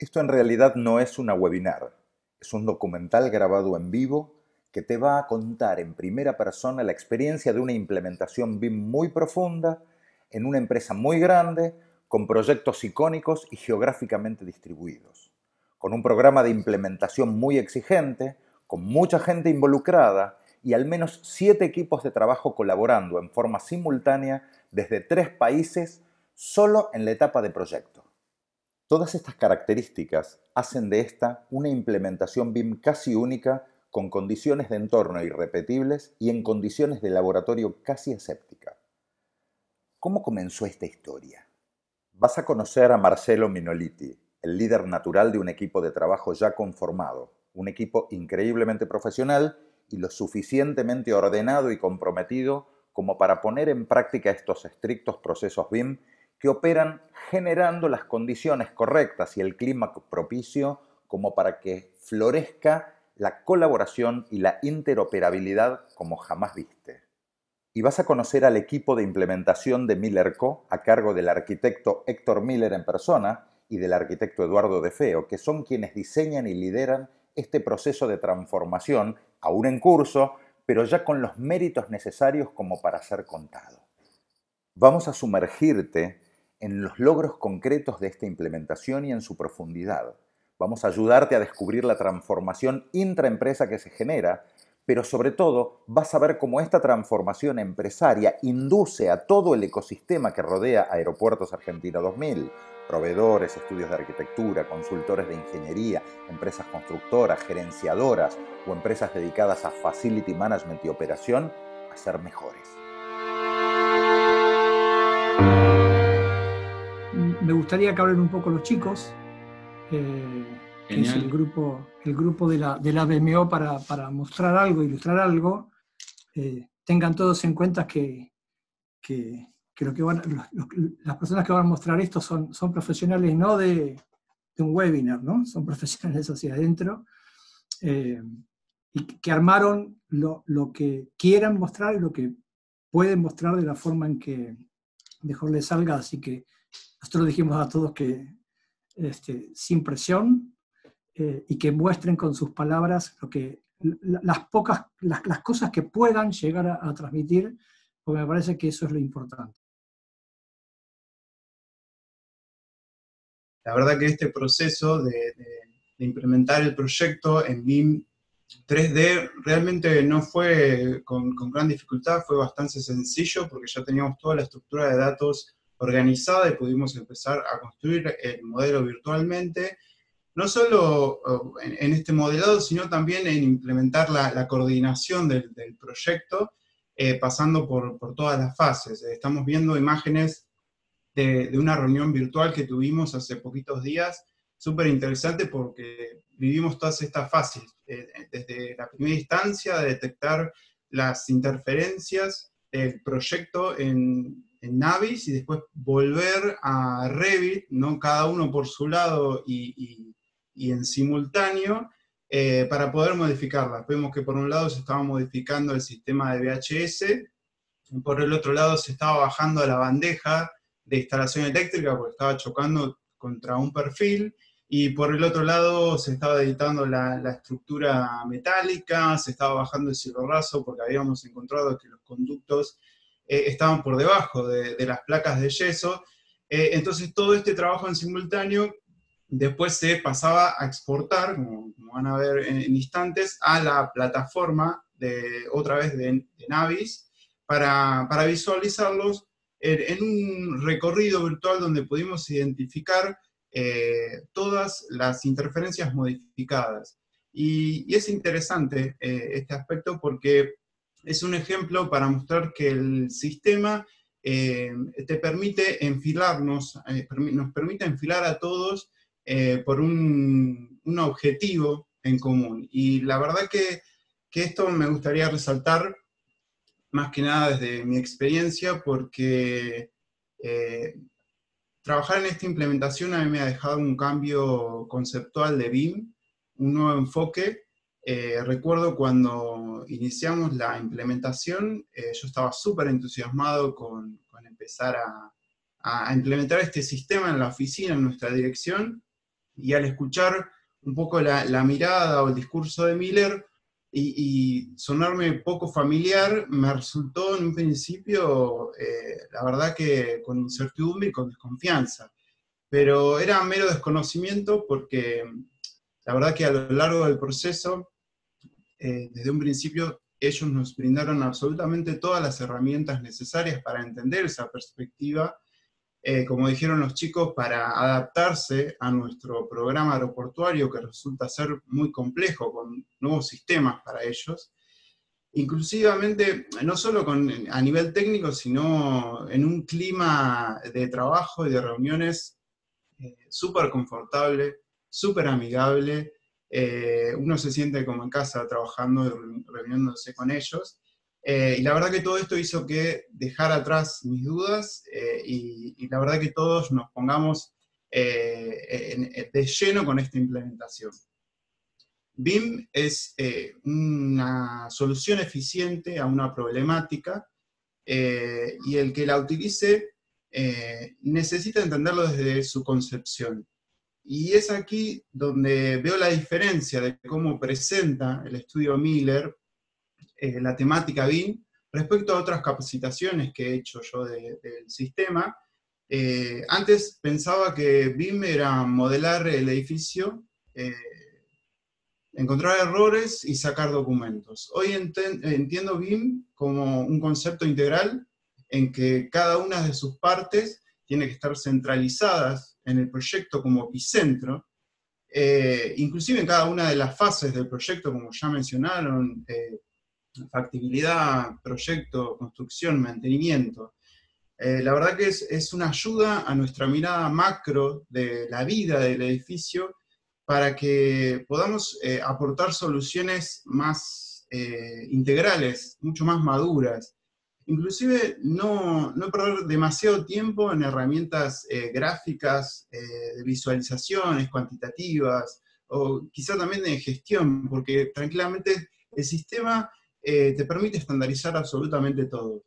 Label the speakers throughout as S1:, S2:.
S1: Esto en realidad no es una webinar, es un documental grabado en vivo que te va a contar en primera persona la experiencia de una implementación BIM muy profunda en una empresa muy grande, con proyectos icónicos y geográficamente distribuidos, con un programa de implementación muy exigente, con mucha gente involucrada y al menos 7 equipos de trabajo colaborando en forma simultánea desde 3 países solo en la etapa de proyecto. Todas estas características hacen de esta una implementación BIM casi única, con condiciones de entorno irrepetibles y en condiciones de laboratorio casi aséptica. ¿Cómo comenzó esta historia? Vas a conocer a Marcelo Minoliti, el líder natural de un equipo de trabajo ya conformado, un equipo increíblemente profesional y lo suficientemente ordenado y comprometido como para poner en práctica estos estrictos procesos BIM que operan generando las condiciones correctas y el clima propicio como para que florezca la colaboración y la interoperabilidad como jamás viste. Y vas a conocer al equipo de implementación de Miller Co. a cargo del arquitecto Héctor Miller en persona y del arquitecto Eduardo De Feo, que son quienes diseñan y lideran este proceso de transformación, aún en curso, pero ya con los méritos necesarios como para ser contado. Vamos a sumergirte en los logros concretos de esta implementación y en su profundidad. Vamos a ayudarte a descubrir la transformación intraempresa que se genera, pero sobre todo vas a ver cómo esta transformación empresaria induce a todo el ecosistema que rodea Aeropuertos Argentina 2000, proveedores, estudios de arquitectura, consultores de ingeniería, empresas constructoras, gerenciadoras o empresas dedicadas a facility management y operación, a ser mejores.
S2: Me gustaría que hablen un poco los chicos, que es el grupo de la BMO para mostrar algo, ilustrar algo. Tengan todos en cuenta que lo que las personas que van a mostrar esto son profesionales no de un webinar, ¿no? Son profesionales hacia adentro, y que armaron lo que quieran mostrar y lo que pueden mostrar de la forma en que mejor les salga. Así que nosotros dijimos a todos que sin presión, y que muestren con sus palabras las cosas que puedan llegar a transmitir, porque me parece que eso es lo importante.
S3: La verdad que este proceso de implementar el proyecto en BIM 3D realmente no fue con gran dificultad, fue bastante sencillo porque ya teníamos toda la estructura de datos organizada y pudimos empezar a construir el modelo virtualmente, no solo en este modelado, sino también en implementar la coordinación del proyecto, pasando por todas las fases. Estamos viendo imágenes de una reunión virtual que tuvimos hace poquitos días, súper interesante porque vivimos todas estas fases, desde la primera instancia de detectar las interferencias del proyecto en Navis y después volver a Revit, ¿no? Cada uno por su lado y en simultáneo, para poder modificarlas. Vemos que por un lado se estaba modificando el sistema de VHS, por el otro lado se estaba bajando a la bandeja de instalación eléctrica porque estaba chocando contra un perfil, y por el otro lado se estaba editando la estructura metálica, se estaba bajando el cielo raso porque habíamos encontrado que los conductos estaban por debajo de las placas de yeso. Entonces todo este trabajo en simultáneo después se pasaba a exportar, como van a ver en instantes, a la plataforma otra vez de Navis, para visualizarlos en un recorrido virtual donde pudimos identificar todas las interferencias modificadas. Y es interesante este aspecto porque es un ejemplo para mostrar que el sistema te permite enfilarnos, nos permite enfilar a todos por un objetivo en común. Y la verdad que esto me gustaría resaltar más que nada desde mi experiencia, porque trabajar en esta implementación a mí me ha dejado un cambio conceptual de BIM, un nuevo enfoque. Recuerdo cuando iniciamos la implementación, yo estaba súper entusiasmado con empezar a implementar este sistema en la oficina, en nuestra dirección, Y al escuchar un poco la mirada o el discurso de Miller, y sonarme poco familiar, me resultó en un principio, la verdad que con incertidumbre y con desconfianza. Pero era mero desconocimiento porque la verdad que a lo largo del proceso, desde un principio, ellos nos brindaron absolutamente todas las herramientas necesarias para entender esa perspectiva, como dijeron los chicos, para adaptarse a nuestro programa aeroportuario, que resulta ser muy complejo, con nuevos sistemas para ellos, inclusivamente, no solo a nivel técnico, sino en un clima de trabajo y de reuniones súper confortable, súper amigable, uno se siente como en casa trabajando y reuniéndose con ellos. Y la verdad que todo esto hizo que dejar atrás mis dudas y la verdad que todos nos pongamos de lleno con esta implementación. BIM es una solución eficiente a una problemática y el que la utilice necesita entenderlo desde su concepción. Y es aquí donde veo la diferencia de cómo presenta el estudio Miller la temática BIM respecto a otras capacitaciones que he hecho yo del sistema. Antes pensaba que BIM era modelar el edificio, encontrar errores y sacar documentos. Hoy entiendo BIM como un concepto integral en que cada una de sus partes tiene que estar centralizadas en el proyecto como epicentro, inclusive en cada una de las fases del proyecto, como ya mencionaron, factibilidad, proyecto, construcción, mantenimiento. La verdad que es una ayuda a nuestra mirada macro de la vida del edificio para que podamos aportar soluciones más integrales, mucho más maduras. Inclusive no perder demasiado tiempo en herramientas gráficas, de visualizaciones cuantitativas, o quizá también de gestión, porque tranquilamente el sistema te permite estandarizar absolutamente todo.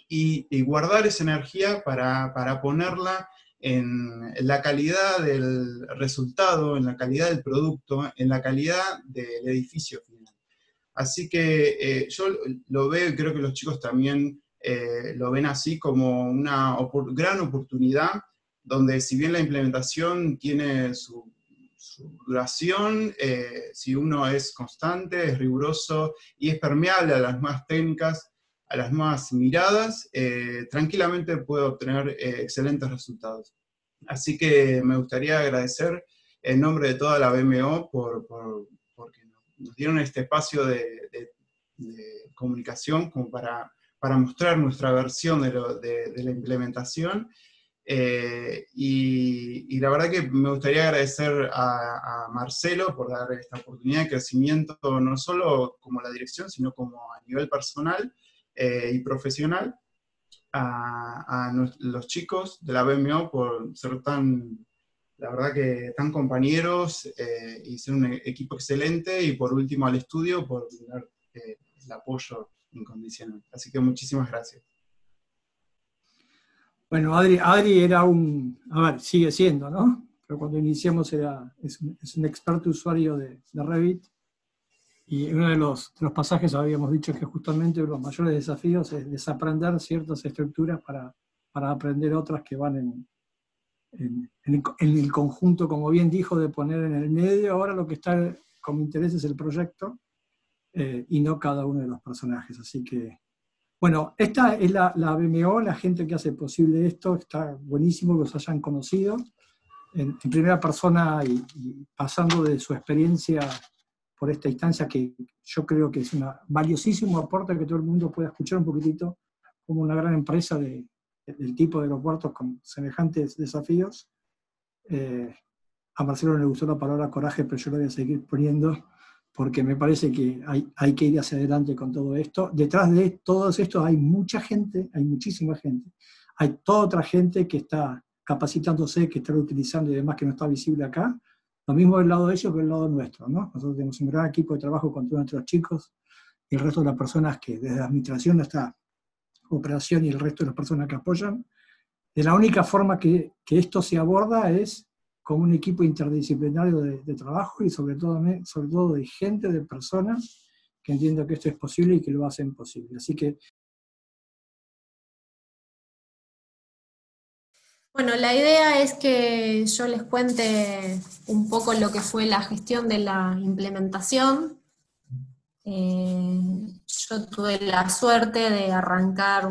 S3: Y guardar esa energía para ponerla en la calidad del resultado, en la calidad del producto, en la calidad del edificio final. Así que yo lo veo y creo que los chicos también lo ven así como una gran oportunidad, donde si bien la implementación tiene su duración, si uno es constante, es riguroso y es permeable a las nuevas técnicas, a las nuevas miradas, tranquilamente puede obtener excelentes resultados. Así que me gustaría agradecer en nombre de toda la BMO porque nos dieron este espacio de comunicación como para mostrar nuestra versión de la implementación. Y la verdad que me gustaría agradecer a Marcelo por dar esta oportunidad de crecimiento, no solo como la dirección, sino como a nivel personal y profesional, a los chicos de la BMO por ser la verdad que tan compañeros y ser un equipo excelente, y por último al estudio por brindar el apoyo incondicional. Así que muchísimas gracias.
S2: Bueno, Adri era sigue siendo, ¿no? Pero cuando iniciamos es un experto usuario de Revit, y uno de los pasajes habíamos dicho que justamente uno de los mayores desafíos es desaprender ciertas estructuras para aprender otras que van en el conjunto, como bien dijo, de poner en el medio. Ahora lo que está como interés es el proyecto y no cada uno de los personajes. Así que, bueno, esta es la BMO, la gente que hace posible esto. Está buenísimo que los hayan conocido en primera persona y pasando de su experiencia por esta instancia, que yo creo que es un valiosísimo aporte que todo el mundo pueda escuchar un poquitito, como una gran empresa del tipo de aeropuertos con semejantes desafíos. A Marcelo no le gustó la palabra coraje, pero yo lo voy a seguir poniendo, porque me parece que hay que ir hacia adelante con todo esto. Detrás de todos estos hay mucha gente, hay muchísima gente. Hay toda otra gente que está capacitándose, que está utilizando y demás, que no está visible acá. Lo mismo del lado de ellos que del lado nuestro, ¿no? Nosotros tenemos un gran equipo de trabajo con todos nuestros chicos y el resto de las personas que desde la administración hasta operación y el resto de las personas que apoyan. De la única forma que esto se aborda es como un equipo interdisciplinario de trabajo y sobre todo de gente, de personas que entiendan que esto es posible y que lo hacen posible. Así que...
S4: Bueno, la idea es que yo les cuente un poco lo que fue la gestión de la implementación. Yo tuve la suerte de arrancar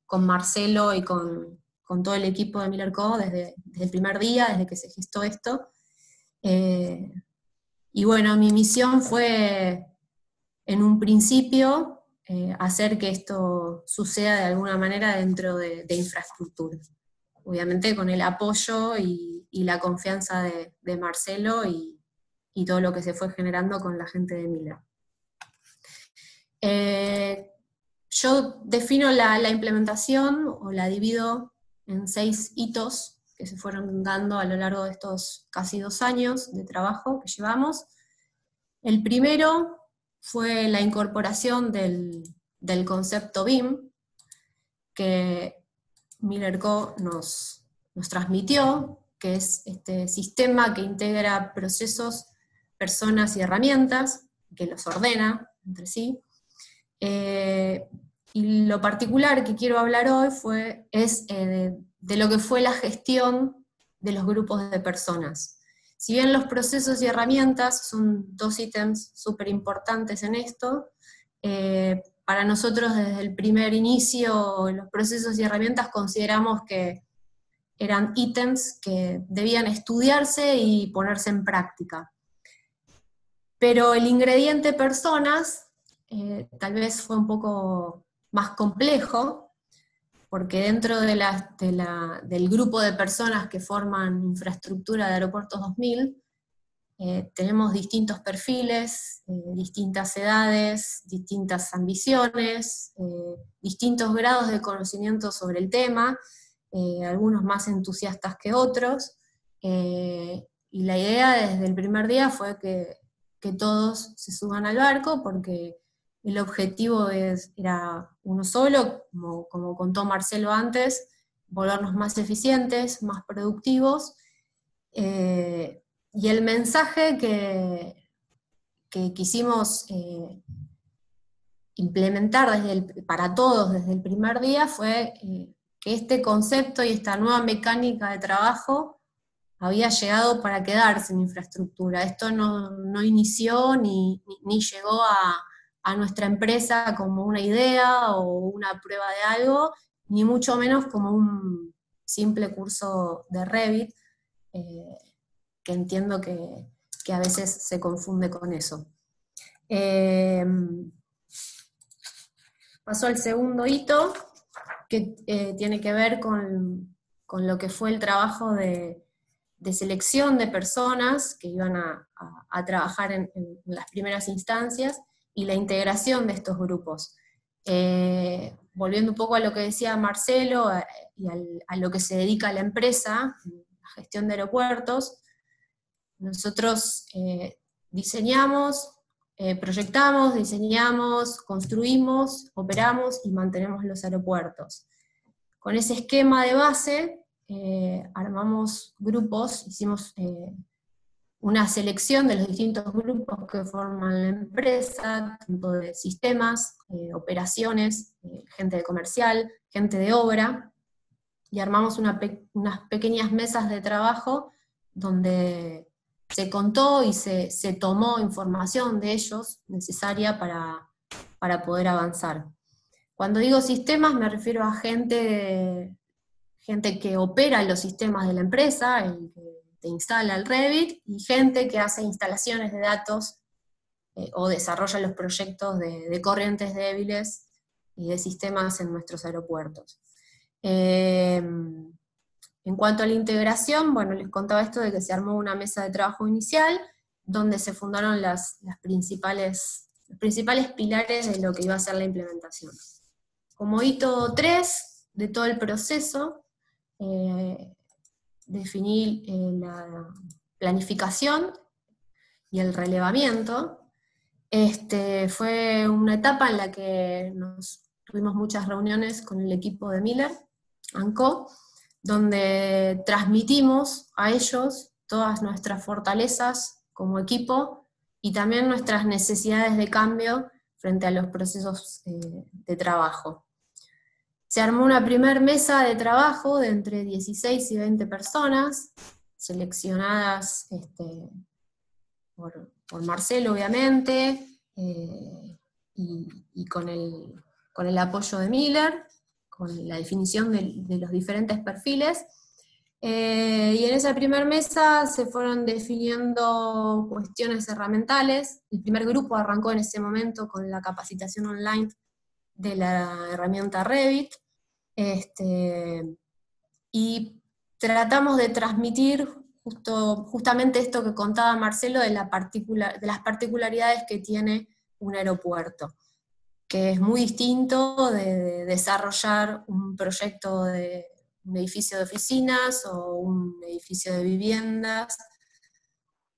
S4: con Marcelo y con todo el equipo de Miller Co. desde el primer día, desde que se gestó esto. Y bueno, mi misión fue, en un principio, hacer que esto suceda de alguna manera dentro de infraestructura. Obviamente con el apoyo y la confianza de Marcelo y todo lo que se fue generando con la gente de Miller. Yo defino la implementación, o la divido en 6 hitos que se fueron dando a lo largo de estos casi 2 años de trabajo que llevamos. El primero fue la incorporación del concepto BIM, que Miller Co. nos transmitió, que es este sistema que integra procesos, personas y herramientas, que los ordena entre sí. Y lo particular que quiero hablar hoy es de lo que fue la gestión de los grupos de personas. Si bien los procesos y herramientas son 2 ítems súper importantes en esto, para nosotros desde el primer inicio los procesos y herramientas consideramos que eran ítems que debían estudiarse y ponerse en práctica. Pero el ingrediente personas tal vez fue un poco más complejo, porque dentro del grupo de personas que forman infraestructura de Aeropuertos 2000, tenemos distintos perfiles, distintas edades, distintas ambiciones, distintos grados de conocimiento sobre el tema, algunos más entusiastas que otros, y la idea desde el primer día fue que todos se suban al barco, porque el objetivo era uno solo, como contó Marcelo antes, volvernos más eficientes, más productivos, y el mensaje que quisimos implementar para todos desde el primer día fue que este concepto y esta nueva mecánica de trabajo había llegado para quedarse en infraestructura. Esto no inició ni llegó a nuestra empresa como una idea o una prueba de algo, ni mucho menos como un simple curso de Revit, que entiendo que a veces se confunde con eso. Paso al segundo hito, que tiene que ver con lo que fue el trabajo de selección de personas que iban a trabajar en las primeras instancias, y la integración de estos grupos. Volviendo un poco a lo que decía Marcelo, y a lo que se dedica la empresa, la gestión de aeropuertos, nosotros diseñamos, proyectamos, diseñamos, construimos, operamos y mantenemos los aeropuertos. Con ese esquema de base, armamos grupos, hicimos una selección de los distintos grupos que forman la empresa, tanto de sistemas, operaciones, gente de comercial, gente de obra, y armamos unas pequeñas mesas de trabajo donde se contó y se tomó información de ellos necesaria para poder avanzar. Cuando digo sistemas me refiero a gente que opera los sistemas de la empresa, el que te instala el Revit, y gente que hace instalaciones de datos o desarrolla los proyectos de corrientes débiles y de sistemas en nuestros aeropuertos. En cuanto a la integración, bueno, les contaba esto de que se armó una mesa de trabajo inicial, donde se fundaron los principales pilares de lo que iba a ser la implementación. Como hito 3 de todo el proceso, definí la planificación y el relevamiento. Fue una etapa en la que tuvimos muchas reuniones con el equipo de Miller & Co., donde transmitimos a ellos todas nuestras fortalezas como equipo y también nuestras necesidades de cambio frente a los procesos de trabajo. Se armó una primera mesa de trabajo de entre 16 y 20 personas, seleccionadas por Marcelo, obviamente, y con el apoyo de Miller, con la definición de los diferentes perfiles. Y en esa primera mesa se fueron definiendo cuestiones herramientales. El primer grupo arrancó en ese momento con la capacitación online de la herramienta Revit, y tratamos de transmitir justamente esto que contaba Marcelo de las particularidades que tiene un aeropuerto, que es muy distinto de desarrollar un proyecto de un edificio de oficinas o un edificio de viviendas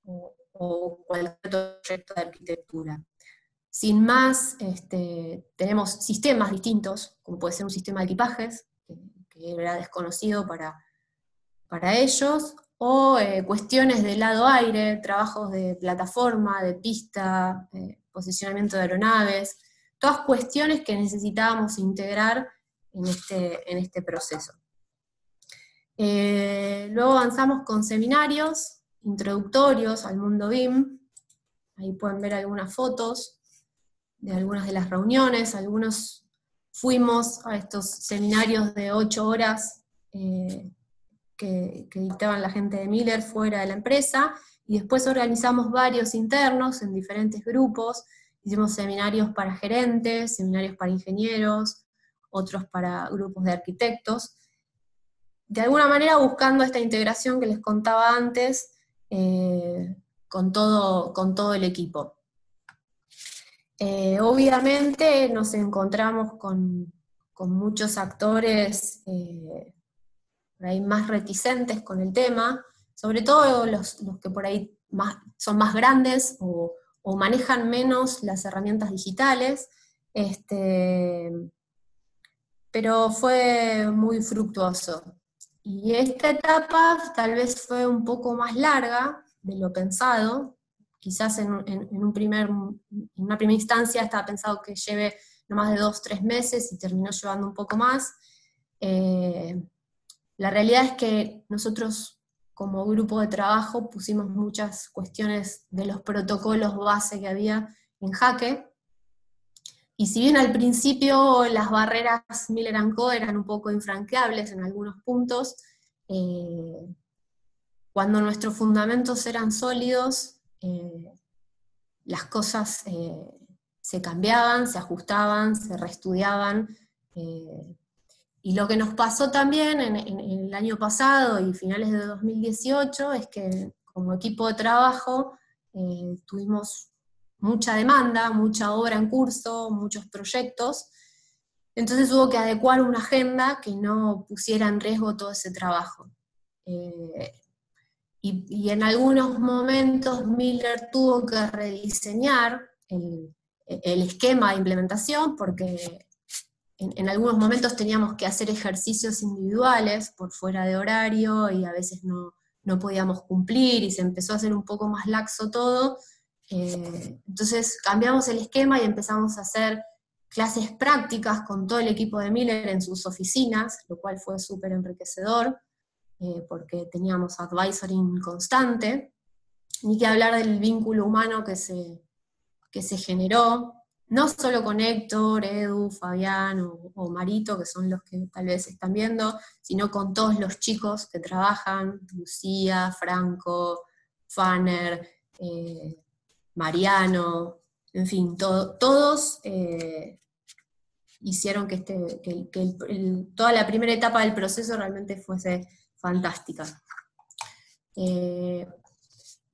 S4: o cualquier otro proyecto de arquitectura. Sin más, tenemos sistemas distintos, como puede ser un sistema de equipajes, que era desconocido para ellos, o cuestiones de lado aire, trabajos de plataforma, de pista, posicionamiento de aeronaves, todas cuestiones que necesitábamos integrar en este proceso. Luego avanzamos con seminarios introductorios al mundo BIM. Ahí pueden ver algunas fotos de algunas de las reuniones. Algunos fuimos a estos seminarios de 8 horas que dictaban la gente de Miller fuera de la empresa, y después organizamos varios internos en diferentes grupos. Hicimos seminarios para gerentes, seminarios para ingenieros, otros para grupos de arquitectos, de alguna manera buscando esta integración que les contaba antes con todo el equipo. Obviamente nos encontramos con muchos actores por ahí más reticentes con el tema, sobre todo los que por ahí son más grandes o manejan menos las herramientas digitales, pero fue muy fructuoso. Y esta etapa tal vez fue un poco más larga de lo pensado. Quizás en una primera instancia estaba pensado que lleve no más de 2-3 meses y terminó llevando un poco más. La realidad es que nosotros como grupo de trabajo pusimos muchas cuestiones de los protocolos base que había en jaque, y si bien al principio las barreras Miller & Co eran un poco infranqueables en algunos puntos, cuando nuestros fundamentos eran sólidos, las cosas se cambiaban, se ajustaban, se reestudiaban, y lo que nos pasó también en el año pasado y finales de 2018 es que como equipo de trabajo tuvimos mucha demanda, mucha obra en curso, muchos proyectos, entonces hubo que adecuar una agenda que no pusiera en riesgo todo ese trabajo. Y en algunos momentos Miller tuvo que rediseñar el esquema de implementación, porque en algunos momentos teníamos que hacer ejercicios individuales por fuera de horario y a veces no podíamos cumplir y se empezó a hacer un poco más laxo todo. Entonces cambiamos el esquema y empezamos a hacer clases prácticas con todo el equipo de Miller en sus oficinas, lo cual fue súper enriquecedor, porque teníamos advisoring constante, ni que hablar del vínculo humano que se generó, no solo con Héctor, Edu, Fabián o Marito, que son los que tal vez están viendo, sino con todos los chicos que trabajan, Lucía, Franco, Fanner, Mariano, en fin, todos hicieron que toda la primera etapa del proceso realmente fuese fantástica.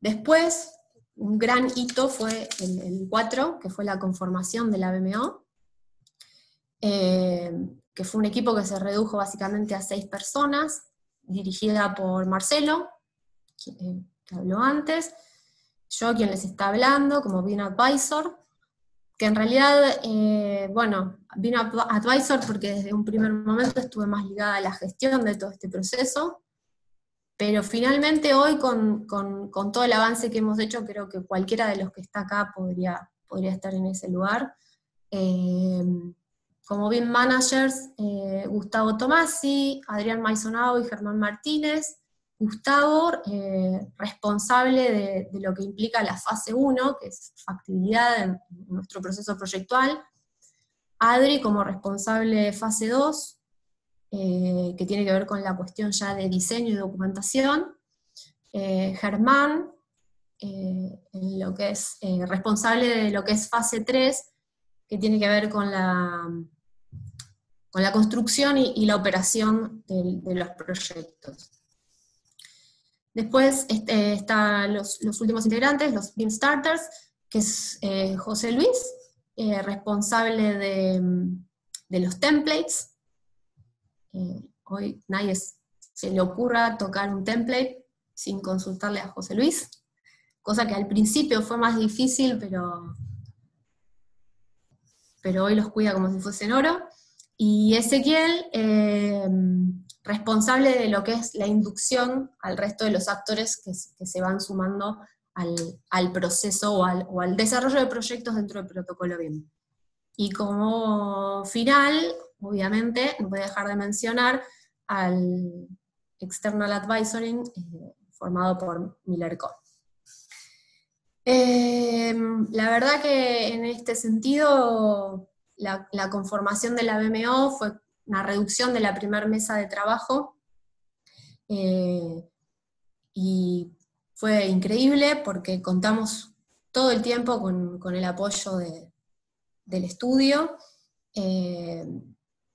S4: Después, un gran hito fue el 4, que fue la conformación de la BMO, que fue un equipo que se redujo básicamente a 6 personas, dirigida por Marcelo, que habló antes, yo quien les está hablando como BIM Advisor, que en realidad, bueno, vino Advisor porque desde un primer momento estuve más ligada a la gestión de todo este proceso, pero finalmente hoy con todo el avance que hemos hecho, creo que cualquiera de los que está acá podría estar en ese lugar. Como BIM Managers, Gustavo Tomasi, Adrián Maisonao y Germán Martínez. Gustavo, responsable de lo que implica la fase 1, que es factibilidad en nuestro proceso proyectual. Adri como responsable de fase 2, que tiene que ver con la cuestión ya de diseño y documentación. Germán, en lo que es responsable de lo que es fase 3, que tiene que ver con la construcción y la operación de los proyectos. Después están los últimos integrantes, los BIM Starters, que es José Luis, responsable de los templates. Hoy nadie se le ocurra tocar un template sin consultarle a José Luis, cosa que al principio fue más difícil, pero hoy los cuida como si fuesen oro. Y Ezequiel, responsable de lo que es la inducción al resto de los actores que se van sumando al proceso o al desarrollo de proyectos dentro del protocolo BIM. Y como final, obviamente, no voy a dejar de mencionar al External Advisoring formado por Miller-Co. La verdad que en este sentido la conformación de la BMO fue una reducción de la primera mesa de trabajo, y fue increíble porque contamos todo el tiempo con el apoyo del estudio.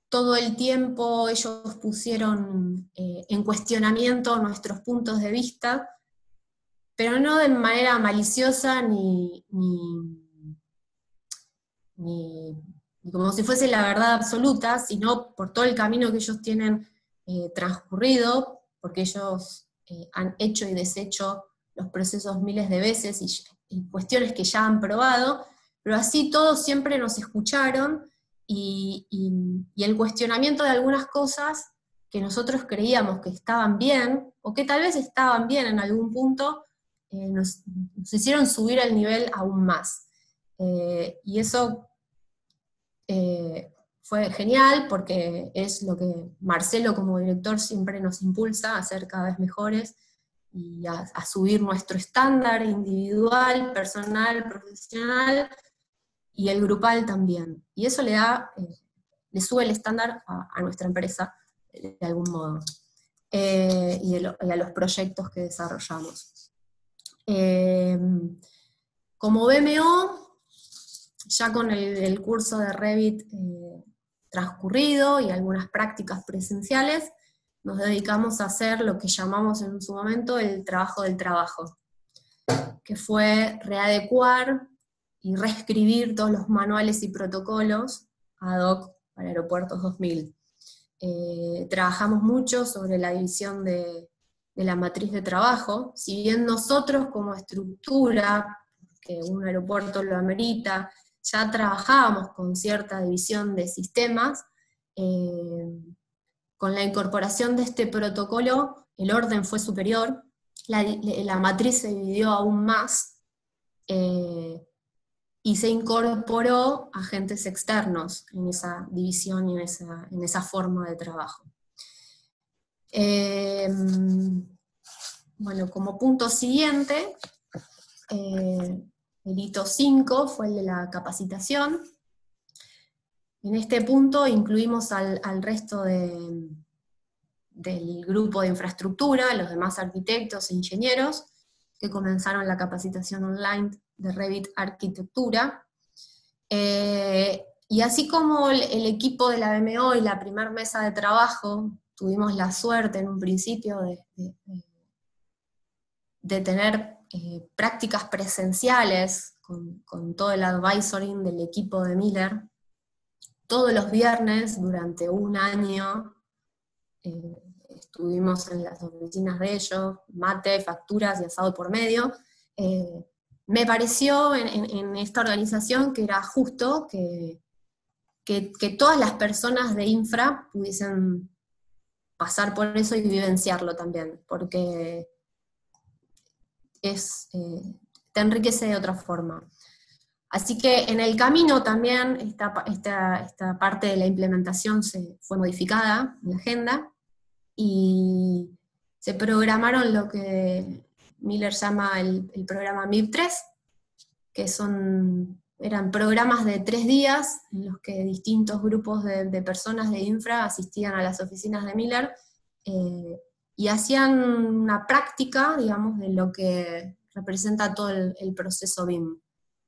S4: Todo el tiempo ellos pusieron en cuestionamiento nuestros puntos de vista, pero no de manera maliciosa ni como si fuese la verdad absoluta, sino por todo el camino que ellos tienen transcurrido, porque ellos han hecho y deshecho los procesos miles de veces y cuestiones que ya han probado, pero así todos siempre nos escucharon y el cuestionamiento de algunas cosas que nosotros creíamos que estaban bien, o que tal vez estaban bien en algún punto, nos hicieron subir el nivel aún más. Y eso fue genial, porque es lo que Marcelo como director siempre nos impulsa a ser cada vez mejores, y a subir nuestro estándar individual, personal, profesional, y el grupal también. Y eso le sube el estándar a nuestra empresa, de algún modo, y a los proyectos que desarrollamos. Como BMO, ya con el curso de Revit transcurrido y algunas prácticas presenciales, nos dedicamos a hacer lo que llamamos en su momento el trabajo del trabajo, que fue readecuar y reescribir todos los manuales y protocolos ad hoc para Aeropuertos 2000. Trabajamos mucho sobre la división de la matriz de trabajo. Si bien nosotros como estructura, que un aeropuerto lo amerita, ya trabajábamos con cierta división de sistemas, con la incorporación de este protocolo el orden fue superior, la matriz se dividió aún más, y se incorporó agentes externos en esa división y en esa forma de trabajo. Bueno, como punto siguiente, el hito 5 fue el de la capacitación. En este punto incluimos al resto del grupo de infraestructura, los demás arquitectos e ingenieros, que comenzaron la capacitación online de Revit Arquitectura. Y así como el equipo de la BMO y la primera mesa de trabajo tuvimos la suerte en un principio de tener prácticas presenciales con todo el advisoring del equipo de Miller, todos los viernes durante un año estuvimos en las oficinas de ellos, mate, facturas y asado por medio. me pareció en esta organización que era justo que todas las personas de infra pudiesen pasar por eso y vivenciarlo también, porque te enriquece de otra forma. Así que en el camino también esta parte de la implementación fue modificada en la agenda, y se programaron lo que Miller llama el programa MIP3, que eran programas de 3 días en los que distintos grupos de personas de infra asistían a las oficinas de Miller y hacían una práctica, digamos, de lo que representa todo el proceso BIM,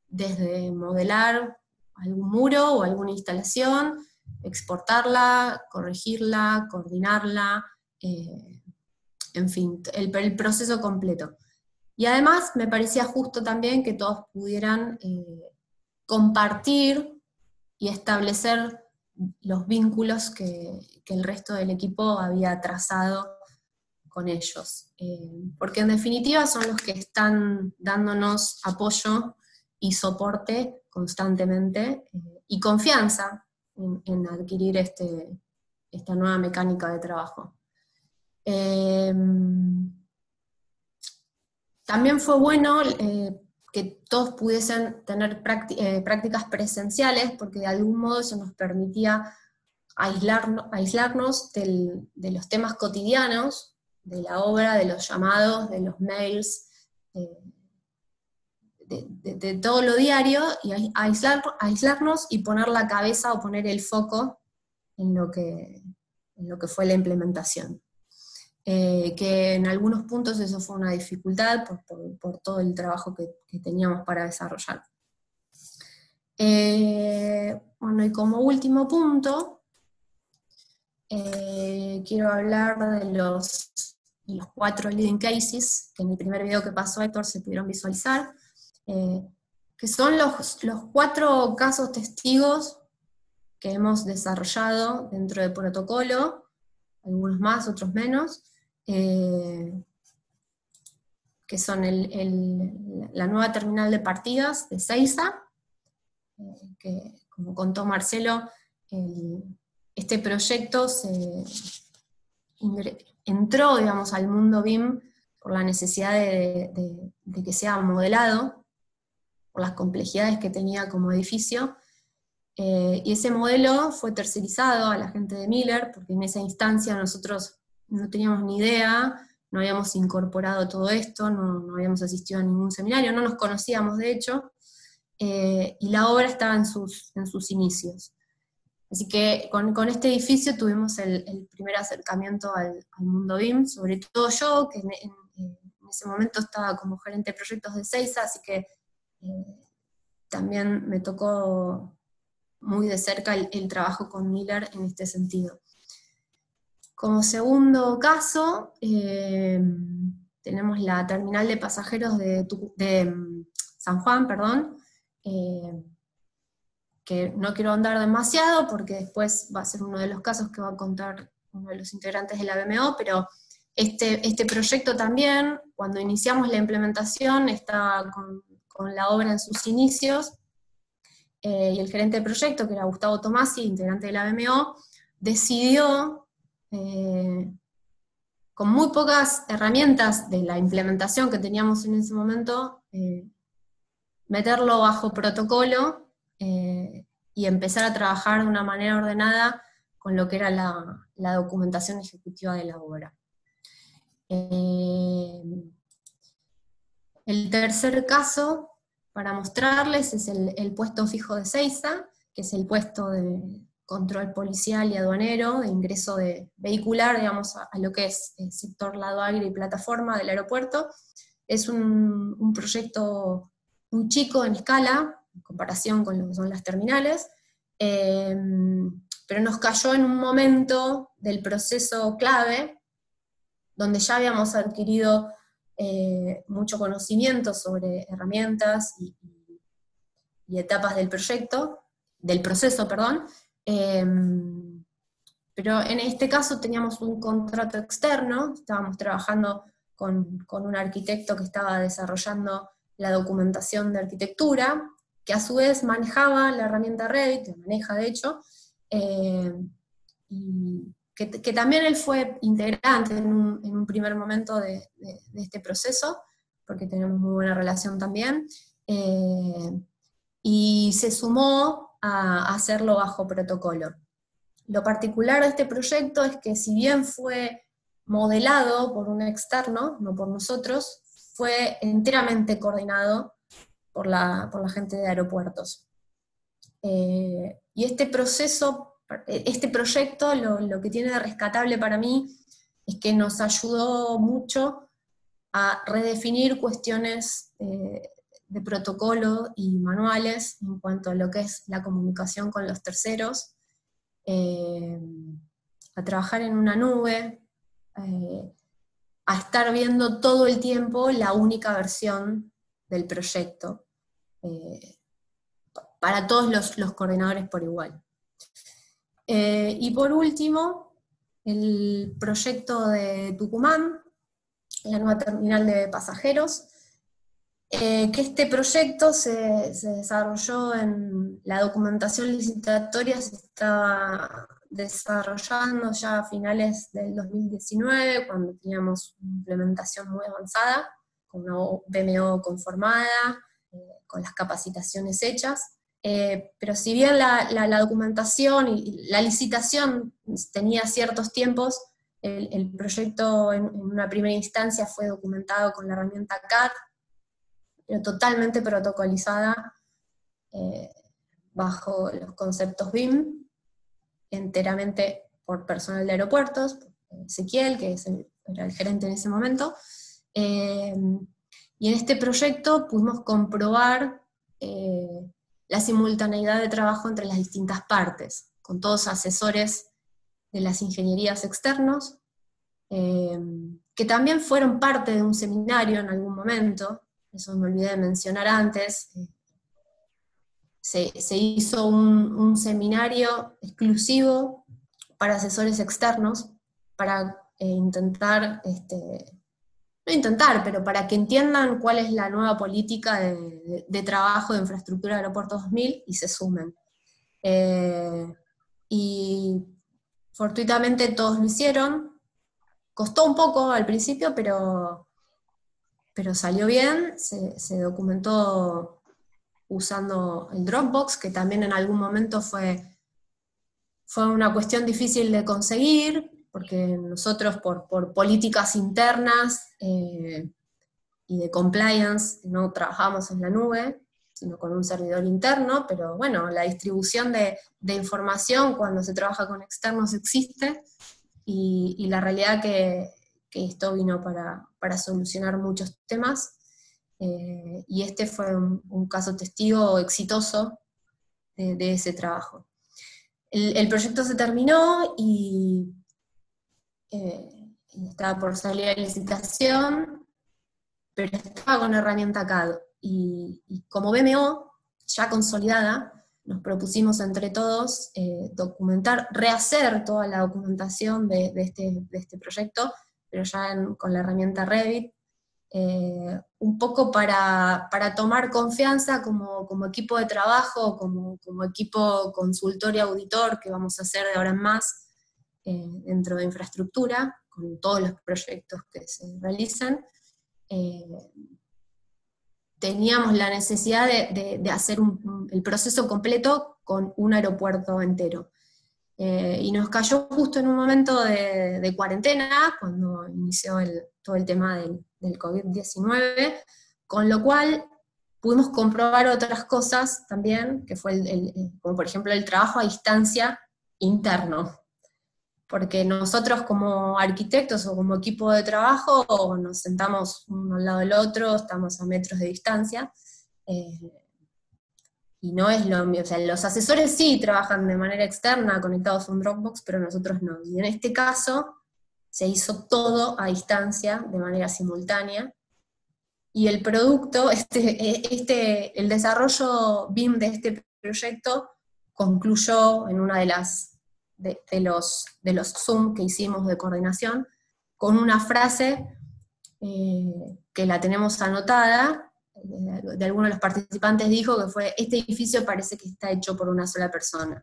S4: desde modelar algún muro o alguna instalación, exportarla, corregirla, coordinarla, en fin, el proceso completo. Y además me parecía justo también que todos pudieran compartir y establecer los vínculos que el resto del equipo había trazado con ellos. Porque en definitiva son los que están dándonos apoyo y soporte constantemente, y confianza en adquirir esta nueva mecánica de trabajo. También fue bueno que todos pudiesen tener prácticas presenciales, porque de algún modo eso nos permitía aislarnos de los temas cotidianos, de la obra, de los llamados, de los mails, de todo lo diario, y aislarnos y poner la cabeza o poner el foco en lo que fue la implementación. Que en algunos puntos eso fue una dificultad por todo el trabajo que teníamos para desarrollar. Bueno, y como último punto, quiero hablar de los 4 leading cases, que en el primer video que pasó Héctor se pudieron visualizar, que son los 4 casos testigos que hemos desarrollado dentro del protocolo, algunos más, otros menos, que son la nueva terminal de partidas de Seiza, que como contó Marcelo, este proyecto entró, digamos, al mundo BIM por la necesidad de que sea modelado, por las complejidades que tenía como edificio, y ese modelo fue tercerizado a la gente de Miller, porque en esa instancia nosotros no teníamos ni idea, no habíamos incorporado todo esto, no habíamos asistido a ningún seminario, no nos conocíamos de hecho, y la obra estaba en sus inicios. Así que con este edificio tuvimos el primer acercamiento al mundo BIM, sobre todo yo, que en ese momento estaba como gerente de proyectos de Seiza, así que también me tocó muy de cerca el trabajo con Miller en este sentido. Como segundo caso, tenemos la terminal de pasajeros de San Juan, perdón, que no quiero ahondar demasiado porque después va a ser uno de los casos que va a contar uno de los integrantes de la BMO, pero este proyecto también, cuando iniciamos la implementación, estaba con la obra en sus inicios, y el gerente de proyecto, que era Gustavo Tomasi, integrante de la BMO, decidió, con muy pocas herramientas de la implementación que teníamos en ese momento, meterlo bajo protocolo y empezar a trabajar de una manera ordenada con lo que era la documentación ejecutiva de la obra. El tercer caso para mostrarles es el puesto fijo de Seiza, que es el puesto de control policial y aduanero, de ingreso vehicular, digamos, a lo que es el sector lado aire y plataforma del aeropuerto. Es un proyecto muy chico en escala, en comparación con lo que son las terminales, pero nos cayó en un momento del proceso clave, donde ya habíamos adquirido mucho conocimiento sobre herramientas y etapas del proceso, pero en este caso teníamos un contrato externo, estábamos trabajando con un arquitecto que estaba desarrollando la documentación de arquitectura, que a su vez manejaba la herramienta Revit, la maneja de hecho, y que también él fue integrante en un primer momento de este proceso, porque tenemos muy buena relación también, y se sumó a hacerlo bajo protocolo. Lo particular de este proyecto es que si bien fue modelado por un externo, no por nosotros, fue enteramente coordinado por la gente de aeropuertos. Y este proyecto, lo que tiene de rescatable para mí es que nos ayudó mucho a redefinir cuestiones de protocolo y manuales en cuanto a lo que es la comunicación con los terceros, a trabajar en una nube, a estar viendo todo el tiempo la única versión del proyecto, para todos los coordinadores por igual. Y por último, el proyecto de Tucumán, la nueva terminal de pasajeros, que este proyecto se desarrolló en la documentación licitatoria, se estaba desarrollando ya a finales del 2019, cuando teníamos una implementación muy avanzada, con una BMO conformada, con las capacitaciones hechas. Pero si bien la documentación y la licitación tenía ciertos tiempos, el proyecto en una primera instancia fue documentado con la herramienta CAD, pero totalmente protocolizada, bajo los conceptos BIM, enteramente por personal de aeropuertos, Ezequiel, que era el gerente en ese momento, y en este proyecto pudimos comprobar la simultaneidad de trabajo entre las distintas partes, con todos asesores de las ingenierías externos, que también fueron parte de un seminario en algún momento, eso me olvidé de mencionar antes. Se hizo un seminario exclusivo para asesores externos, para pero para que entiendan cuál es la nueva política de trabajo de infraestructura de Aeropuertos 2000 y se sumen. Y fortuitamente todos lo hicieron. Costó un poco al principio, pero salió bien, se documentó usando el Dropbox, que también en algún momento fue una cuestión difícil de conseguir, porque nosotros por políticas internas y de compliance no trabajamos en la nube, sino con un servidor interno, pero bueno, la distribución de información cuando se trabaja con externos existe, y la realidad que esto vino para solucionar muchos temas, y este fue un caso testigo exitoso de ese trabajo. El proyecto se terminó y estaba por salir a licitación, pero estaba con herramienta CAD, y como BMO, ya consolidada, nos propusimos entre todos documentar, rehacer toda la documentación de este proyecto, pero ya con la herramienta Revit, un poco para tomar confianza como equipo de trabajo, como equipo consultor y auditor que vamos a hacer de ahora en más dentro de infraestructura, con todos los proyectos que se realizan. Teníamos la necesidad de hacer el proceso completo con un aeropuerto entero. Y nos cayó justo en un momento de cuarentena, cuando inició todo el tema del COVID-19, con lo cual pudimos comprobar otras cosas también, que fue como por ejemplo el trabajo a distancia interno. Porque nosotros como arquitectos o como equipo de trabajo nos sentamos uno al lado del otro, estamos a metros de distancia, y no es lo mismo. O sea, los asesores sí trabajan de manera externa conectados a un Dropbox, pero nosotros no. Y en este caso se hizo todo a distancia, de manera simultánea, y el producto, el desarrollo BIM de este proyecto concluyó en una de los Zoom que hicimos de coordinación, con una frase que la tenemos anotada, de alguno de los participantes dijo, que fue: este edificio parece que está hecho por una sola persona.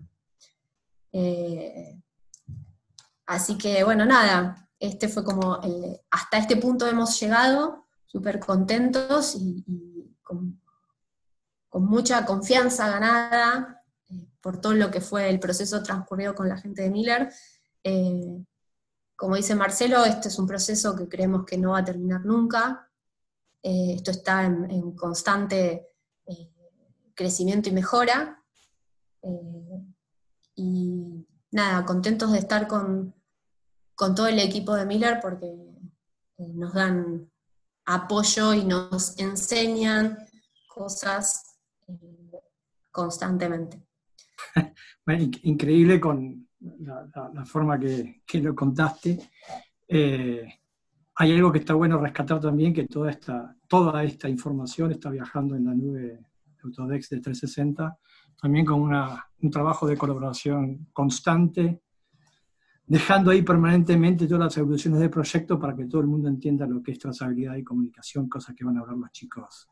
S4: Así que, bueno, nada, este fue como, hasta este punto hemos llegado, súper contentos y con mucha confianza ganada por todo lo que fue el proceso transcurrido con la gente de Miller. Como dice Marcelo, este es un proceso que creemos que no va a terminar nunca. Esto está en constante crecimiento y mejora. Y nada, contentos de estar con todo el equipo de Miller, porque nos dan apoyo y nos enseñan cosas constantemente.
S2: Bueno, increíble con la forma que lo contaste. Hay algo que está bueno rescatar también, que toda esta información está viajando en la nube de Autodesk de 360, también con un trabajo de colaboración constante, dejando ahí permanentemente todas las evoluciones del proyecto para que todo el mundo entienda lo que es trazabilidad y comunicación, cosas que van a hablar los chicos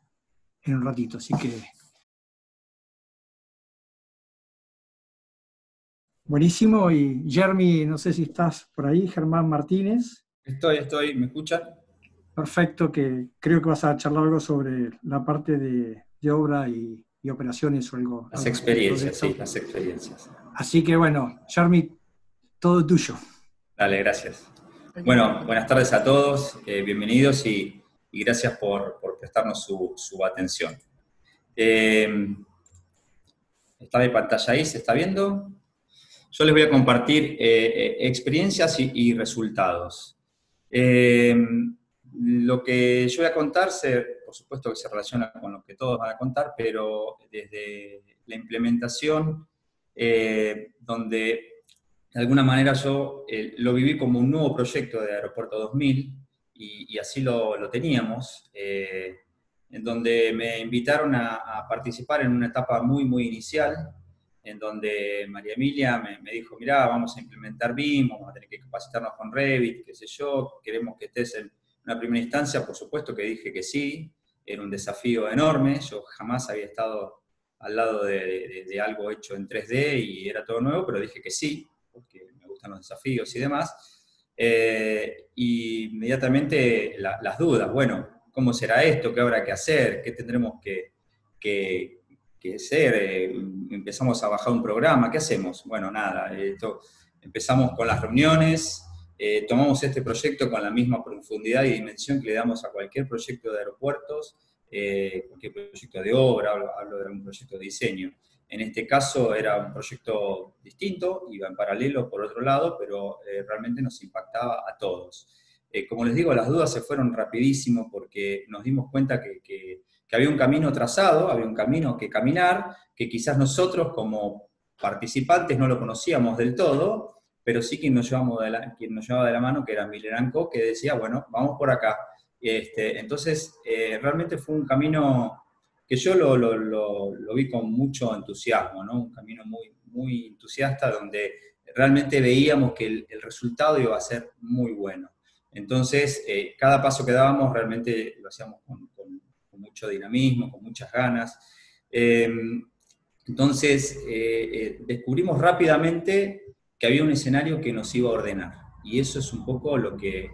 S2: en un ratito. Así que buenísimo. Y Jeremy, no sé si estás por ahí, Germán Martínez.
S5: Estoy, ¿me escuchan?
S2: Perfecto, que creo que vas a charlar algo sobre la parte de obra y operaciones o algo.
S5: Las experiencias, sí, las experiencias.
S2: Así que bueno, Jeremy, todo tuyo.
S5: Dale, gracias. Bueno, buenas tardes a todos, bienvenidos y gracias por prestarnos su atención. ¿Está mi pantalla ahí? ¿Se está viendo? Yo les voy a compartir experiencias y resultados. Lo que yo voy a contar, por supuesto que se relaciona con lo que todos van a contar, pero desde la implementación, donde de alguna manera yo lo viví como un nuevo proyecto de Aeropuerto 2000, y así lo teníamos, en donde me invitaron a participar en una etapa muy, muy inicial, en donde María Emilia me dijo: mirá, vamos a implementar BIM, vamos a tener que capacitarnos con Revit, qué sé yo, queremos que estés en una primera instancia. Por supuesto que dije que sí, era un desafío enorme, yo jamás había estado al lado de algo hecho en 3D y era todo nuevo, pero dije que sí, porque me gustan los desafíos y demás. Y inmediatamente las dudas: bueno, ¿cómo será esto? ¿Qué habrá que hacer? ¿Qué tendremos que hacer? Empezamos a bajar un programa, ¿qué hacemos? Bueno, nada, empezamos con las reuniones, tomamos este proyecto con la misma profundidad y dimensión que le damos a cualquier proyecto de aeropuertos, cualquier proyecto de obra, hablo de un proyecto de diseño. En este caso era un proyecto distinto, iba en paralelo por otro lado, pero realmente nos impactaba a todos. Como les digo, las dudas se fueron rapidísimo porque nos dimos cuenta que había un camino trazado, había un camino que caminar, que quizás nosotros como participantes no lo conocíamos del todo, pero sí quien nos llevaba de la mano, que era Miller & Co, que decía: bueno, vamos por acá. Entonces, realmente fue un camino que yo lo vi con mucho entusiasmo, ¿no? Un camino muy, muy entusiasta, donde realmente veíamos que el resultado iba a ser muy bueno. Entonces, cada paso que dábamos realmente lo hacíamos con mucho dinamismo, con muchas ganas. Entonces, descubrimos rápidamente que había un escenario que nos iba a ordenar. Y eso es un poco lo que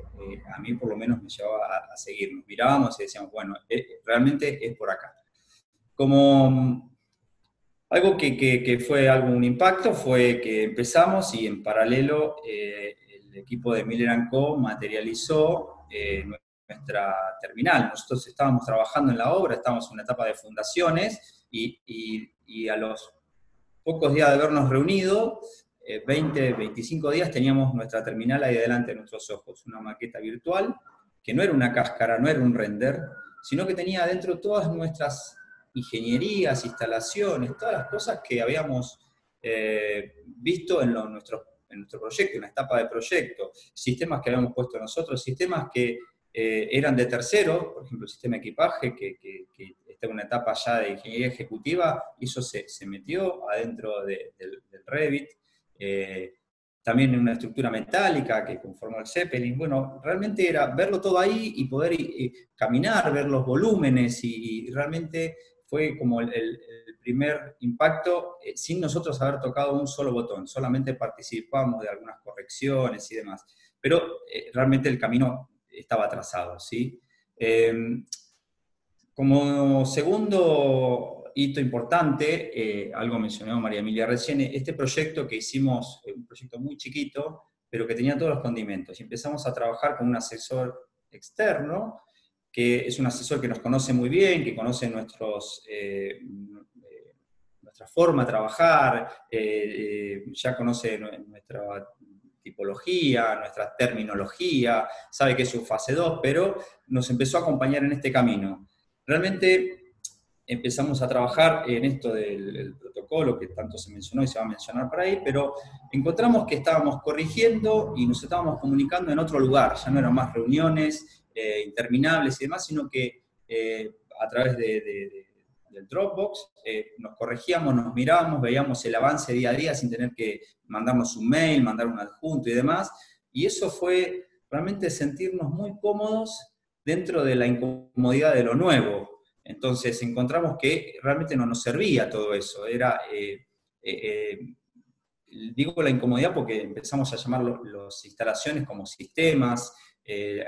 S5: a mí por lo menos me llevaba a seguir. Nos mirábamos y decíamos: bueno, realmente es por acá. Como algo que fue un impacto fue que empezamos y en paralelo el equipo de Miller & Co materializó nuestra terminal. Nosotros estábamos trabajando en la obra, estábamos en una etapa de fundaciones y a los pocos días de habernos reunido, 20, 25 días, teníamos nuestra terminal ahí delante de nuestros ojos, una maqueta virtual que no era una cáscara, no era un render, sino que tenía adentro todas nuestras ingenierías, instalaciones, todas las cosas que habíamos visto en nuestro proyecto, en la etapa de proyecto, sistemas que habíamos puesto nosotros, sistemas que eran de terceros, por ejemplo el sistema de equipaje, que está en una etapa ya de ingeniería ejecutiva, y eso se metió adentro del Revit. también en una estructura metálica que conformó el Zeppelin. Bueno, realmente era verlo todo ahí y poder caminar, ver los volúmenes, y realmente fue como el primer impacto, sin nosotros haber tocado un solo botón, solamente participamos de algunas correcciones y demás. Pero realmente el camino estaba trazado, ¿sí? Como segundo hito importante, algo mencionó María Emilia recién, este proyecto que hicimos, un proyecto muy chiquito, pero que tenía todos los condimentos. Y empezamos a trabajar con un asesor externo, que es un asesor que nos conoce muy bien, que conoce nuestra forma de trabajar, ya conoce nuestra tipología, nuestra terminología, sabe que es su fase 2, pero nos empezó a acompañar en este camino. Realmente empezamos a trabajar en esto del protocolo, que tanto se mencionó y se va a mencionar por ahí, pero encontramos que estábamos corrigiendo y nos estábamos comunicando en otro lugar. Ya no eran más reuniones interminables y demás, sino que a través del Dropbox nos corregíamos, nos mirábamos, veíamos el avance día a día sin tener que mandarnos un mail, mandar un adjunto y demás. Y eso fue realmente sentirnos muy cómodos dentro de la incomodidad de lo nuevo. Entonces encontramos que realmente no nos servía todo eso. Era, digo la incomodidad porque empezamos a llamar las instalaciones como sistemas,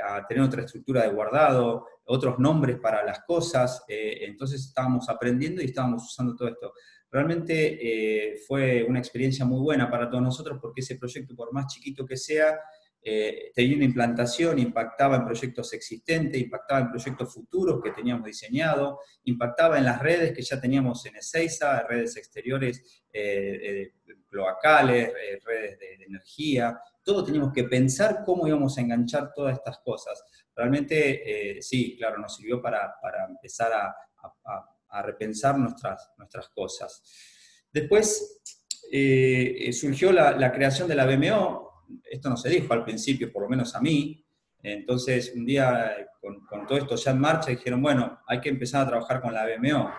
S5: a tener otra estructura de guardado, otros nombres para las cosas. Entonces estábamos aprendiendo y estábamos usando todo esto. Realmente fue una experiencia muy buena para todos nosotros, porque ese proyecto, por más chiquito que sea, tenía una implantación, impactaba en proyectos existentes, impactaba en proyectos futuros que teníamos diseñado, impactaba en las redes que ya teníamos en Ezeiza, redes exteriores cloacales, redes de energía. Todo teníamos que pensar cómo íbamos a enganchar todas estas cosas. Realmente, sí, claro, nos sirvió para empezar a repensar nuestras cosas. Después surgió la creación de la BMO. Esto no se dijo al principio, por lo menos a mí. Entonces, un día, con todo esto ya en marcha, dijeron, bueno, hay que empezar a trabajar con la BMO.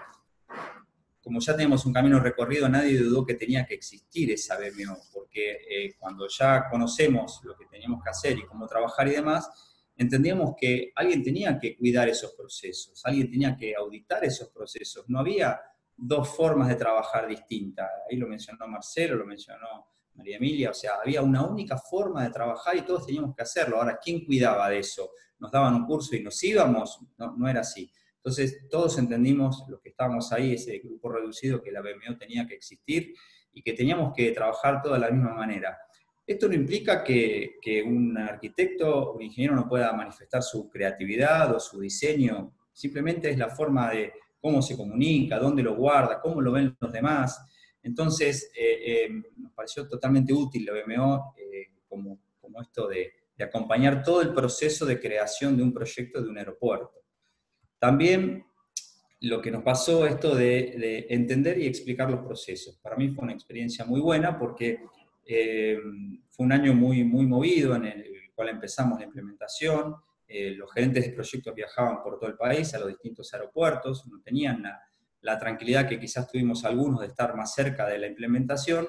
S5: Como ya teníamos un camino recorrido, nadie dudó que tenía que existir esa BMO, porque cuando ya conocemos lo que teníamos que hacer y cómo trabajar y demás, entendíamos que alguien tenía que cuidar esos procesos, alguien tenía que auditar esos procesos. No había dos formas de trabajar distintas. Ahí lo mencionó Marcelo, lo mencionó María Emilia, o sea, había una única forma de trabajar y todos teníamos que hacerlo. Ahora, ¿quién cuidaba de eso? ¿Nos daban un curso y nos íbamos? No, no era así. Entonces, todos entendimos, los que estábamos ahí, ese grupo reducido, que la BMO tenía que existir y que teníamos que trabajar todos de la misma manera. Esto no implica que un arquitecto o un ingeniero no pueda manifestar su creatividad o su diseño, simplemente es la forma de cómo se comunica, dónde lo guarda, cómo lo ven los demás. Entonces, nos pareció totalmente útil la BMO como esto de acompañar todo el proceso de creación de un proyecto de un aeropuerto. También lo que nos pasó, esto de entender y explicar los procesos. Para mí fue una experiencia muy buena porque fue un año muy, muy movido en el cual empezamos la implementación. Los gerentes de proyectos viajaban por todo el país a los distintos aeropuertos, no tenían la tranquilidad que quizás tuvimos algunos de estar más cerca de la implementación,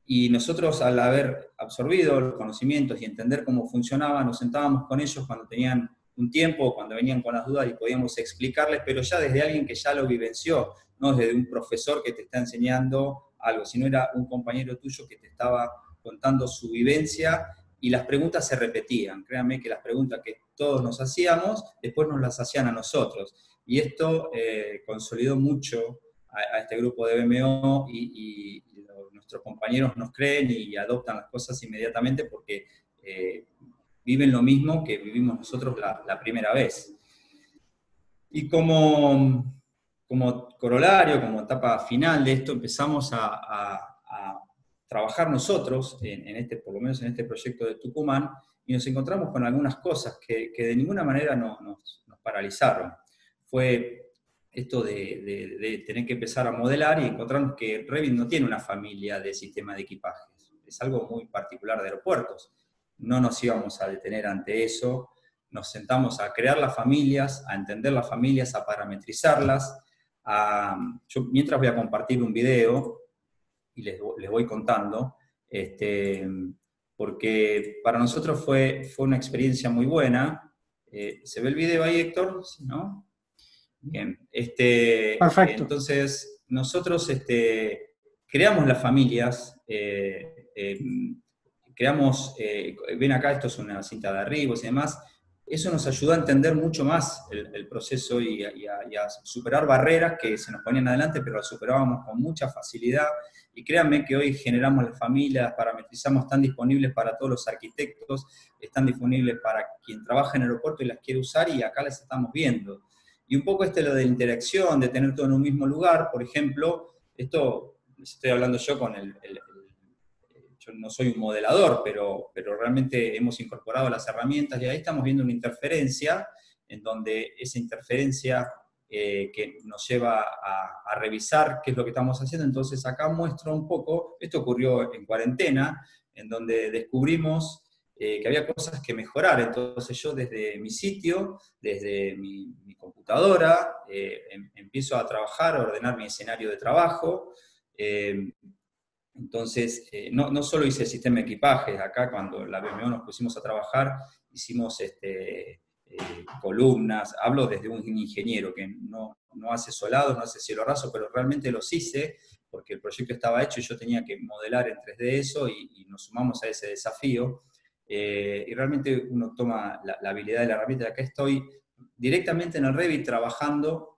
S5: y nosotros, al haber absorbido los conocimientos y entender cómo funcionaba, nos sentábamos con ellos cuando tenían un tiempo, cuando venían con las dudas, y podíamos explicarles, pero ya desde alguien que ya lo vivenció, no desde un profesor que te está enseñando algo, sino era un compañero tuyo que te estaba contando su vivencia, y las preguntas se repetían. Créanme que las preguntas que todos nos hacíamos, después nos las hacían a nosotros. Y esto consolidó mucho a este grupo de BMO, y nuestros compañeros nos creen y adoptan las cosas inmediatamente porque viven lo mismo que vivimos nosotros la primera vez. Y como corolario, como etapa final de esto, empezamos a trabajar nosotros, por lo menos en este proyecto de Tucumán, y nos encontramos con algunas cosas que de ninguna manera nos paralizaron. Fue esto de tener que empezar a modelar y encontrarnos que Revit no tiene una familia de sistemas de equipajes. Es algo muy particular de aeropuertos. No nos íbamos a detener ante eso. Nos sentamos a crear las familias, a entender las familias, a parametrizarlas. Yo mientras voy a compartir un video y les voy contando, porque para nosotros fue una experiencia muy buena. ¿Se ve el video ahí, Héctor? ¿Sí, no? Bien.
S2: Perfecto.
S5: Entonces, nosotros creamos las familias, ven acá, esto es una cinta de arribos y demás. Eso nos ayudó a entender mucho más el proceso y a superar barreras que se nos ponían adelante, pero las superábamos con mucha facilidad. Y créanme que hoy generamos las familias, las parametrizamos, están disponibles para todos los arquitectos, están disponibles para quien trabaja en el aeropuerto y las quiere usar, y acá las estamos viendo. Y un poco lo de interacción, de tener todo en un mismo lugar, por ejemplo, esto estoy hablando yo con yo no soy un modelador, pero realmente hemos incorporado las herramientas y ahí estamos viendo una interferencia, en donde esa interferencia que nos lleva a revisar qué es lo que estamos haciendo. Entonces acá muestro un poco, esto ocurrió en cuarentena, en donde descubrimos que había cosas que mejorar. Entonces yo desde mi sitio, desde mi computadora, empiezo a trabajar, a ordenar mi escenario de trabajo. Entonces, no solo hice el sistema de equipajes, acá cuando la BMO nos pusimos a trabajar, hicimos columnas, hablo desde un ingeniero que no hace solados, no hace cielo raso, pero realmente los hice porque el proyecto estaba hecho y yo tenía que modelar en 3D eso y nos sumamos a ese desafío. Y realmente uno toma la habilidad de la herramienta. Acá estoy directamente en el Revit trabajando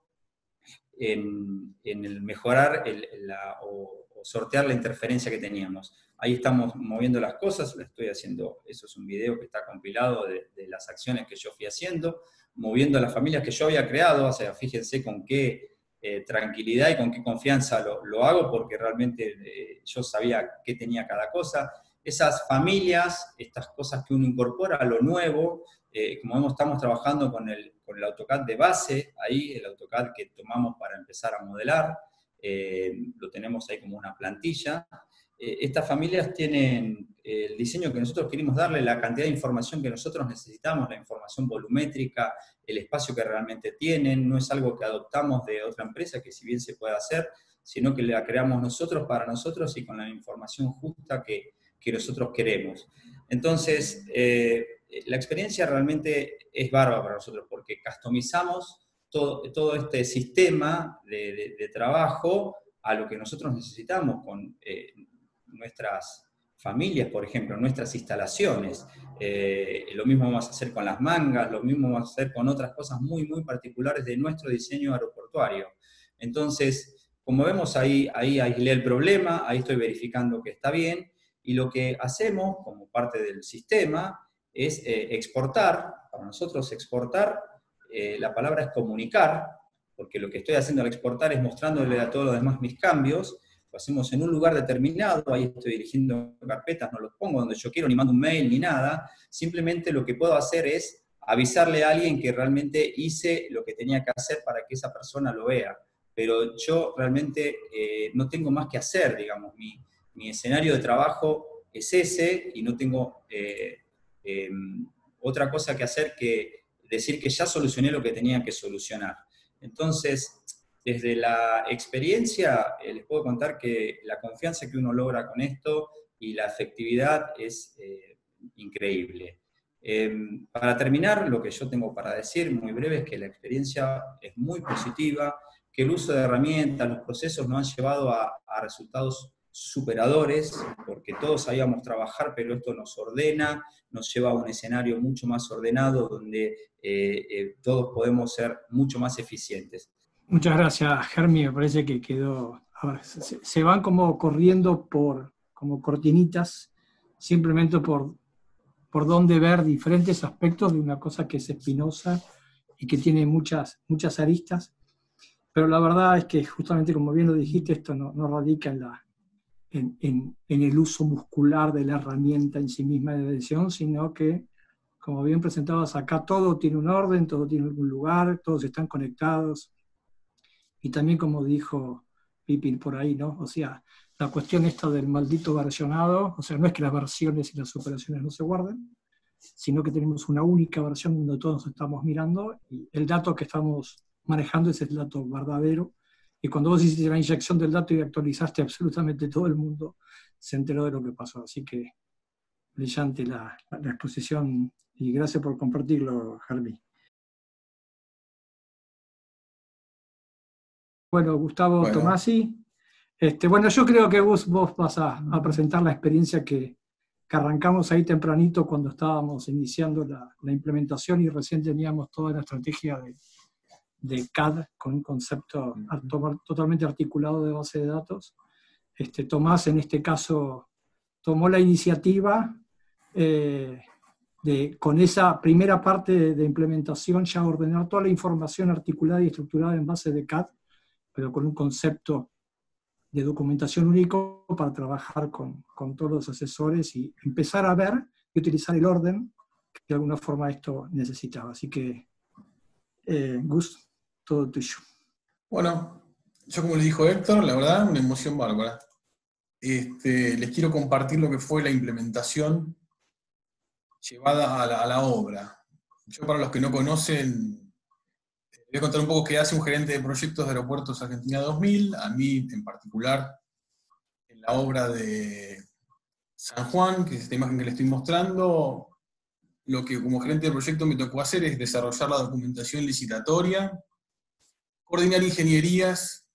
S5: en el mejorar o sortear la interferencia que teníamos. Ahí estamos moviendo las cosas, estoy haciendo, eso es un video que está compilado de las acciones que yo fui haciendo, moviendo las familias que yo había creado. O sea, fíjense con qué tranquilidad y con qué confianza lo hago, porque realmente yo sabía qué tenía cada cosa. Esas familias, estas cosas que uno incorpora a lo nuevo, como vemos, estamos trabajando con el AutoCAD de base, ahí el AutoCAD que tomamos para empezar a modelar, lo tenemos ahí como una plantilla. Estas familias tienen el diseño que nosotros queremos darle, la cantidad de información que nosotros necesitamos, la información volumétrica, el espacio que realmente tienen. No es algo que adoptamos de otra empresa, que si bien se puede hacer, sino que la creamos nosotros para nosotros y con la información justa que nosotros queremos. Entonces, la experiencia realmente es bárbara para nosotros, porque customizamos todo este sistema de trabajo a lo que nosotros necesitamos con nuestras familias, por ejemplo, nuestras instalaciones. Lo mismo vamos a hacer con las mangas, lo mismo vamos a hacer con otras cosas muy, muy particulares de nuestro diseño aeroportuario. Entonces, como vemos ahí aislé el problema, ahí estoy verificando que está bien, y lo que hacemos como parte del sistema es exportar. Para nosotros exportar, la palabra es comunicar, porque lo que estoy haciendo al exportar es mostrándole a todos los demás mis cambios. Lo hacemos en un lugar determinado, ahí estoy dirigiendo carpetas, no los pongo donde yo quiero, ni mando un mail, ni nada. Simplemente lo que puedo hacer es avisarle a alguien que realmente hice lo que tenía que hacer para que esa persona lo vea. Pero yo realmente no tengo más que hacer, digamos. Mi escenario de trabajo es ese, y no tengo otra cosa que hacer que decir que ya solucioné lo que tenía que solucionar. Entonces, desde la experiencia, les puedo contar que la confianza que uno logra con esto y la efectividad es increíble. Para terminar, lo que yo tengo para decir, muy breve, es que la experiencia es muy positiva, que el uso de herramientas, los procesos nos han llevado a resultados superadores, porque todos sabíamos trabajar, pero esto nos ordena, nos lleva a un escenario mucho más ordenado, donde todos podemos ser mucho más eficientes.
S2: Muchas gracias, Germi. Me parece que quedó... A ver, se van como corriendo como cortinitas, simplemente por dónde ver diferentes aspectos de una cosa que es espinosa y que tiene muchas aristas. Pero la verdad es que, justamente como bien lo dijiste, esto no radica en el uso muscular de la herramienta en sí misma de decisión, sino que, como bien presentabas acá, todo tiene un orden, todo tiene un lugar, todos están conectados. Y también, como dijo Pipin por ahí, ¿no? O sea, la cuestión esta del maldito versionado, o sea, no es que las versiones y las operaciones no se guarden, sino que tenemos una única versión donde todos estamos mirando, y el dato que estamos manejando es el dato verdadero. Y cuando vos hiciste la inyección del dato y actualizaste, absolutamente todo el mundo se enteró de lo que pasó. Así que brillante la exposición y gracias por compartirlo, Javi. Bueno, Gustavo Tomasi. Bueno, yo creo que vos vas a presentar la experiencia que arrancamos ahí tempranito cuando estábamos iniciando la implementación y recién teníamos toda la estrategia de CAD con un concepto totalmente articulado de base de datos. Tomás, en este caso, tomó la iniciativa con esa primera parte de implementación, ya ordenar toda la información articulada y estructurada en base de CAD, pero con un concepto de documentación único para trabajar con todos los asesores y empezar a ver y utilizar el orden que de alguna forma esto necesitaba. Así que, Gus, todo tuyo.
S6: Bueno, yo como le dijo Héctor, la verdad, una emoción bárbara. Les quiero compartir lo que fue la implementación llevada a la obra. Yo, para los que no conocen, voy a contar un poco qué hace un gerente de proyectos de Aeropuertos Argentina 2000, a mí en particular, en la obra de San Juan, que es esta imagen que le estoy mostrando. Lo que como gerente de proyecto me tocó hacer es desarrollar la documentación licitatoria, coordinar ingenierías,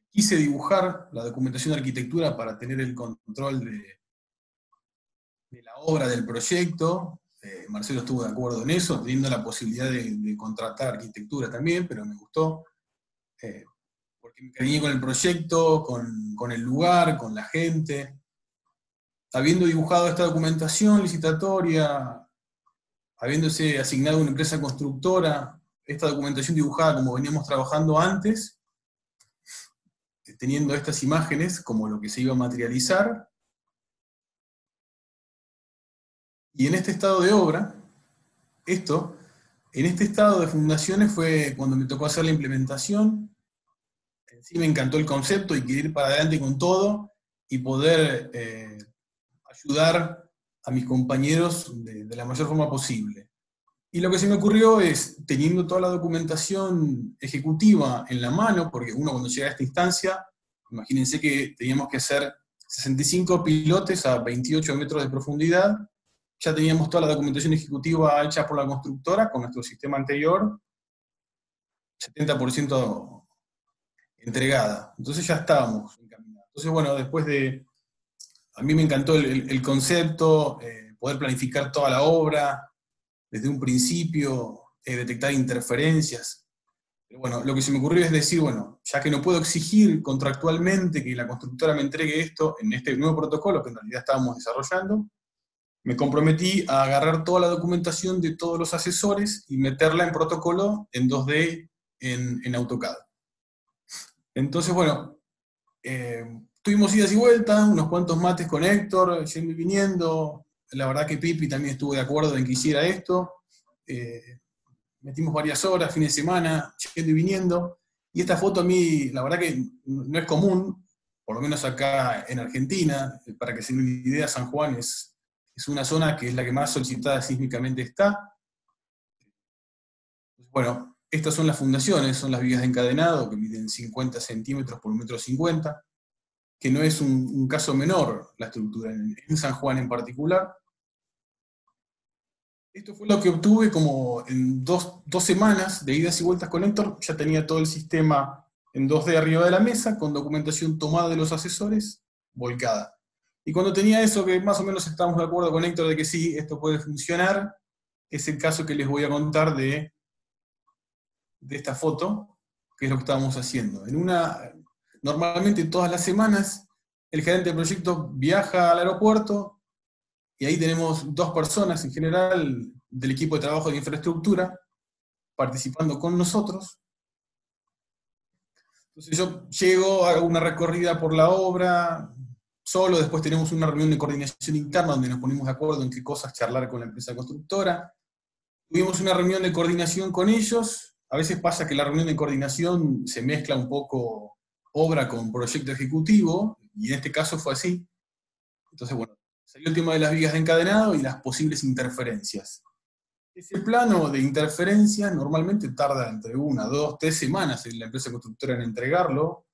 S6: quise dibujar la documentación de arquitectura para tener el control de la obra del proyecto. Marcelo estuvo de acuerdo en eso, teniendo la posibilidad de contratar arquitectura también, pero me gustó, porque me cariñé con el proyecto, con el lugar, con la gente. Habiendo dibujado esta documentación licitatoria, habiéndose asignado una empresa constructora, esta documentación dibujada como veníamos trabajando antes, teniendo estas imágenes como lo que se iba a materializar, y en este estado de obra, en este estado de fundaciones fue cuando me tocó hacer la implementación. En sí me encantó el concepto y quería ir para adelante con todo y poder ayudar a mis compañeros de la mayor forma posible. Y lo que se me ocurrió es, teniendo toda la documentación ejecutiva en la mano, porque uno cuando llega a esta instancia, imagínense que teníamos que hacer 65 pilotes a 28 metros de profundidad. Ya teníamos toda la documentación ejecutiva hecha por la constructora con nuestro sistema anterior, 70% entregada. Entonces ya estábamos encaminados. Entonces, bueno, a mí me encantó el concepto, poder planificar toda la obra desde un principio, detectar interferencias. Pero bueno, lo que se me ocurrió es decir, bueno, ya que no puedo exigir contractualmente que la constructora me entregue esto en este nuevo protocolo que en realidad estábamos desarrollando, me comprometí a agarrar toda la documentación de todos los asesores y meterla en protocolo en 2D en AutoCAD. Entonces, bueno, tuvimos idas y vueltas, unos cuantos mates con Héctor, yendo y viniendo. La verdad que Pipi también estuvo de acuerdo en que hiciera esto. Metimos varias horas, fin de semana, yendo y viniendo. Y esta foto a mí, la verdad que no es común, por lo menos acá en Argentina. Para que se den una idea, San Juan es una zona que es la que más solicitada sísmicamente está. Bueno, estas son las fundaciones, son las vigas de encadenado, que miden 50 centímetros por 1,50 m, que no es un caso menor la estructura, en San Juan en particular. Esto fue lo que obtuve como en dos semanas de idas y vueltas con Héctor. Ya tenía todo el sistema en 2D arriba de la mesa, con documentación tomada de los asesores, volcada. Y cuando tenía eso, que más o menos estábamos de acuerdo con Héctor de que sí, esto puede funcionar, es el caso que les voy a contar de esta foto, que es lo que estábamos haciendo. Normalmente todas las semanas, el gerente de proyecto viaja al aeropuerto, y ahí tenemos 2 personas en general del equipo de trabajo de infraestructura participando con nosotros. Entonces yo llego, hago una recorrida por la obra, solo, después tenemos una reunión de coordinación interna donde nos ponemos de acuerdo en qué cosas charlar con la empresa constructora. Tuvimos una reunión de coordinación con ellos. A veces pasa que la reunión de coordinación se mezcla un poco obra con proyecto ejecutivo, y en este caso fue así. Entonces, bueno, salió el tema de las vigas de encadenado y las posibles interferencias. Ese plano de interferencias normalmente tarda entre 1, 2, 3 semanas en la empresa constructora en entregarlo,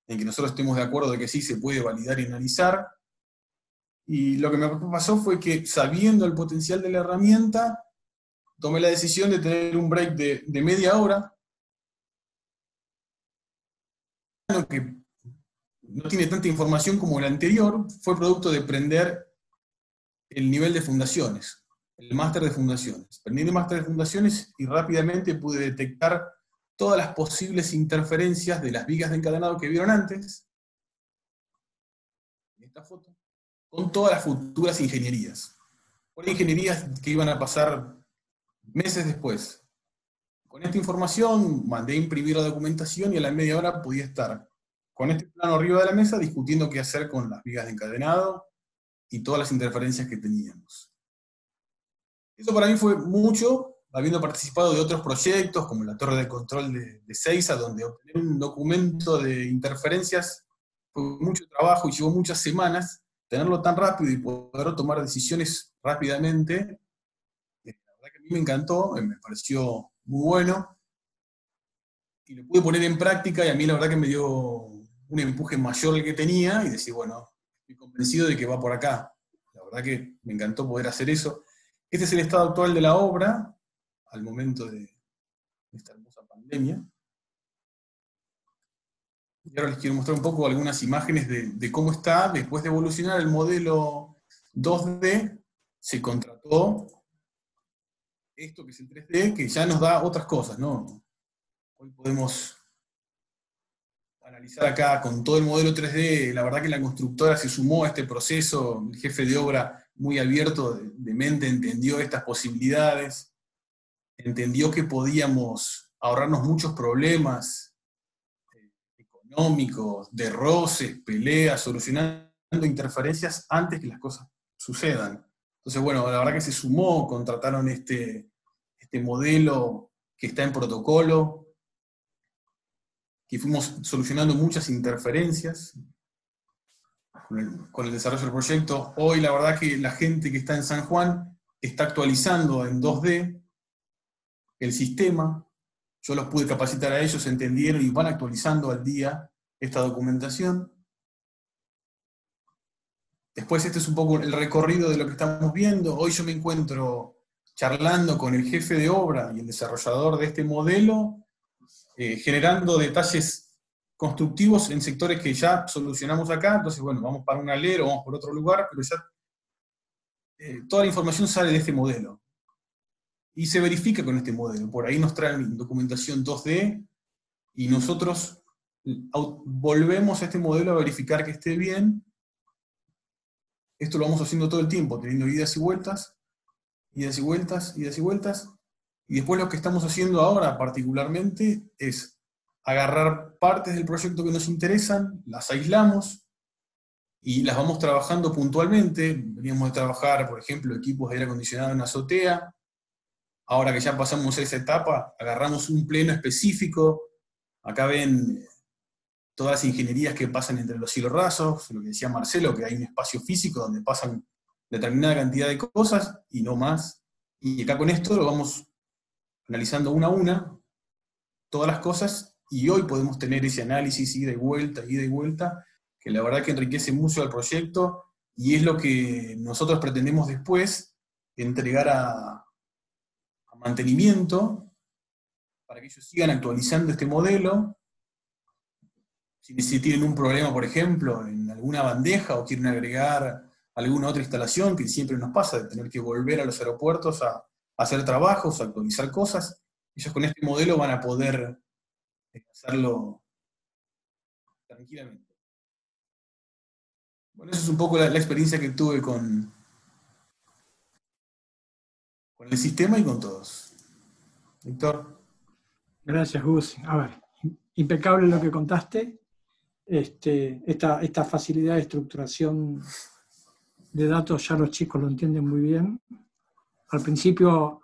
S6: en que nosotros estemos de acuerdo de que sí se puede validar y analizar. Y lo que me pasó fue que, sabiendo el potencial de la herramienta, tomé la decisión de tener un break de media hora, que no tiene tanta información como el anterior, fue producto de prender el nivel de fundaciones, el máster de fundaciones. Prendí el máster de fundaciones y rápidamente pude detectar todas las posibles interferencias de las vigas de encadenado que vieron antes, en esta foto, con todas las futuras ingenierías. Por ingenierías que iban a pasar meses después. Con esta información mandé a imprimir la documentación y a la media hora podía estar con este plano arriba de la mesa discutiendo qué hacer con las vigas de encadenado y todas las interferencias que teníamos. Eso para mí fue mucho, habiendo participado de otros proyectos, como la torre de control de Seiza, donde obtener un documento de interferencias fue mucho trabajo y llevó muchas semanas. Tenerlo tan rápido y poder tomar decisiones rápidamente, la verdad que a mí me encantó, me pareció muy bueno, y lo pude poner en práctica, y a mí la verdad que me dio un empuje mayor del que tenía, y decir, bueno, estoy convencido de que va por acá. La verdad que me encantó poder hacer eso. Este es el estado actual de la obra, al momento de esta hermosa pandemia. Y ahora les quiero mostrar un poco algunas imágenes de cómo está. Después de evolucionar el modelo 2D, se contrató esto que es el 3D, que ya nos da otras cosas, ¿no? Hoy podemos analizar acá con todo el modelo 3D, la verdad que la constructora se sumó a este proceso, el jefe de obra muy abierto de mente entendió estas posibilidades, entendió que podíamos ahorrarnos muchos problemas económicos, de roces, peleas, solucionando interferencias antes que las cosas sucedan. Entonces, bueno, la verdad que se sumó, contrataron este modelo que está en protocolo, que fuimos solucionando muchas interferencias con el desarrollo del proyecto. Hoy la verdad que la gente que está en San Juan está actualizando en 2D el sistema. Yo los pude capacitar a ellos, entendieron y van actualizando al día esta documentación. Después este es un poco el recorrido de lo que estamos viendo. Hoy yo me encuentro charlando con el jefe de obra y el desarrollador de este modelo, generando detalles constructivos en sectores que ya solucionamos acá. Entonces, bueno, vamos para un alero, vamos por otro lugar, pero ya toda la información sale de este modelo. Y se verifica con este modelo. Por ahí nos traen documentación 2D, y nosotros volvemos a este modelo a verificar que esté bien. Esto lo vamos haciendo todo el tiempo, teniendo idas y vueltas, idas y vueltas, idas y vueltas. Y después lo que estamos haciendo ahora particularmente es agarrar partes del proyecto que nos interesan, las aislamos y las vamos trabajando puntualmente. Veníamos de trabajar, por ejemplo, equipos de aire acondicionado en azotea. Ahora que ya pasamos esa etapa, agarramos un pleno específico. Acá ven todas las ingenierías que pasan entre los hilos rasos, lo que decía Marcelo, que hay un espacio físico donde pasan determinada cantidad de cosas y no más. Y acá con esto lo vamos analizando una a una, todas las cosas, y hoy podemos tener ese análisis ida y vuelta, que la verdad que enriquece mucho al proyecto, y es lo que nosotros pretendemos después entregar a mantenimiento, para que ellos sigan actualizando este modelo. Si tienen un problema, por ejemplo, en alguna bandeja, o quieren agregar alguna otra instalación, que siempre nos pasa de tener que volver a los aeropuertos a hacer trabajos, a actualizar cosas, ellos con este modelo van a poder hacerlo tranquilamente. Bueno, esa es un poco la experiencia que tuve con el sistema y con todos. Víctor.
S2: Gracias, Gus. A ver, impecable lo que contaste. Esta facilidad de estructuración de datos ya los chicos lo entienden muy bien. Al principio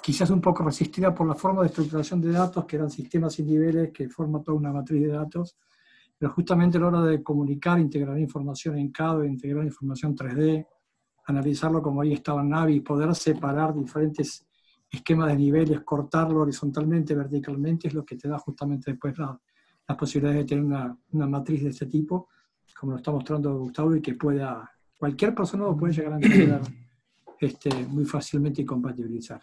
S2: quizás un poco resistida por la forma de estructuración de datos, que eran sistemas y niveles que forman toda una matriz de datos, pero justamente a la hora de comunicar, integrar información en CAD, integrar información 3D, analizarlo como ahí estaba en Navi, poder separar diferentes esquemas de niveles, cortarlo horizontalmente, verticalmente, es lo que te da justamente después las posibilidades de tener una matriz de este tipo, como lo está mostrando Gustavo, y que pueda cualquier persona lo puede llegar a entender muy fácilmente y compatibilizar.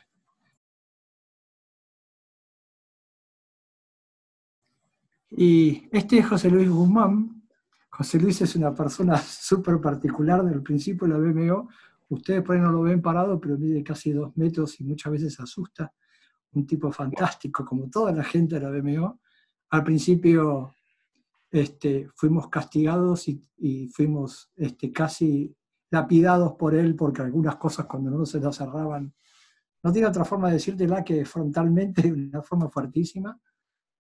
S2: Y este es José Luis Guzmán. José Luis es una persona súper particular del principio de la BMO. Ustedes por ahí no lo ven parado, pero mide casi 2 metros y muchas veces asusta. Un tipo fantástico, como toda la gente de la BMO. Al principio fuimos castigados y fuimos casi lapidados por él, porque algunas cosas cuando no se las cerraban, no tiene otra forma de decírtela que frontalmente, de una forma fuertísima.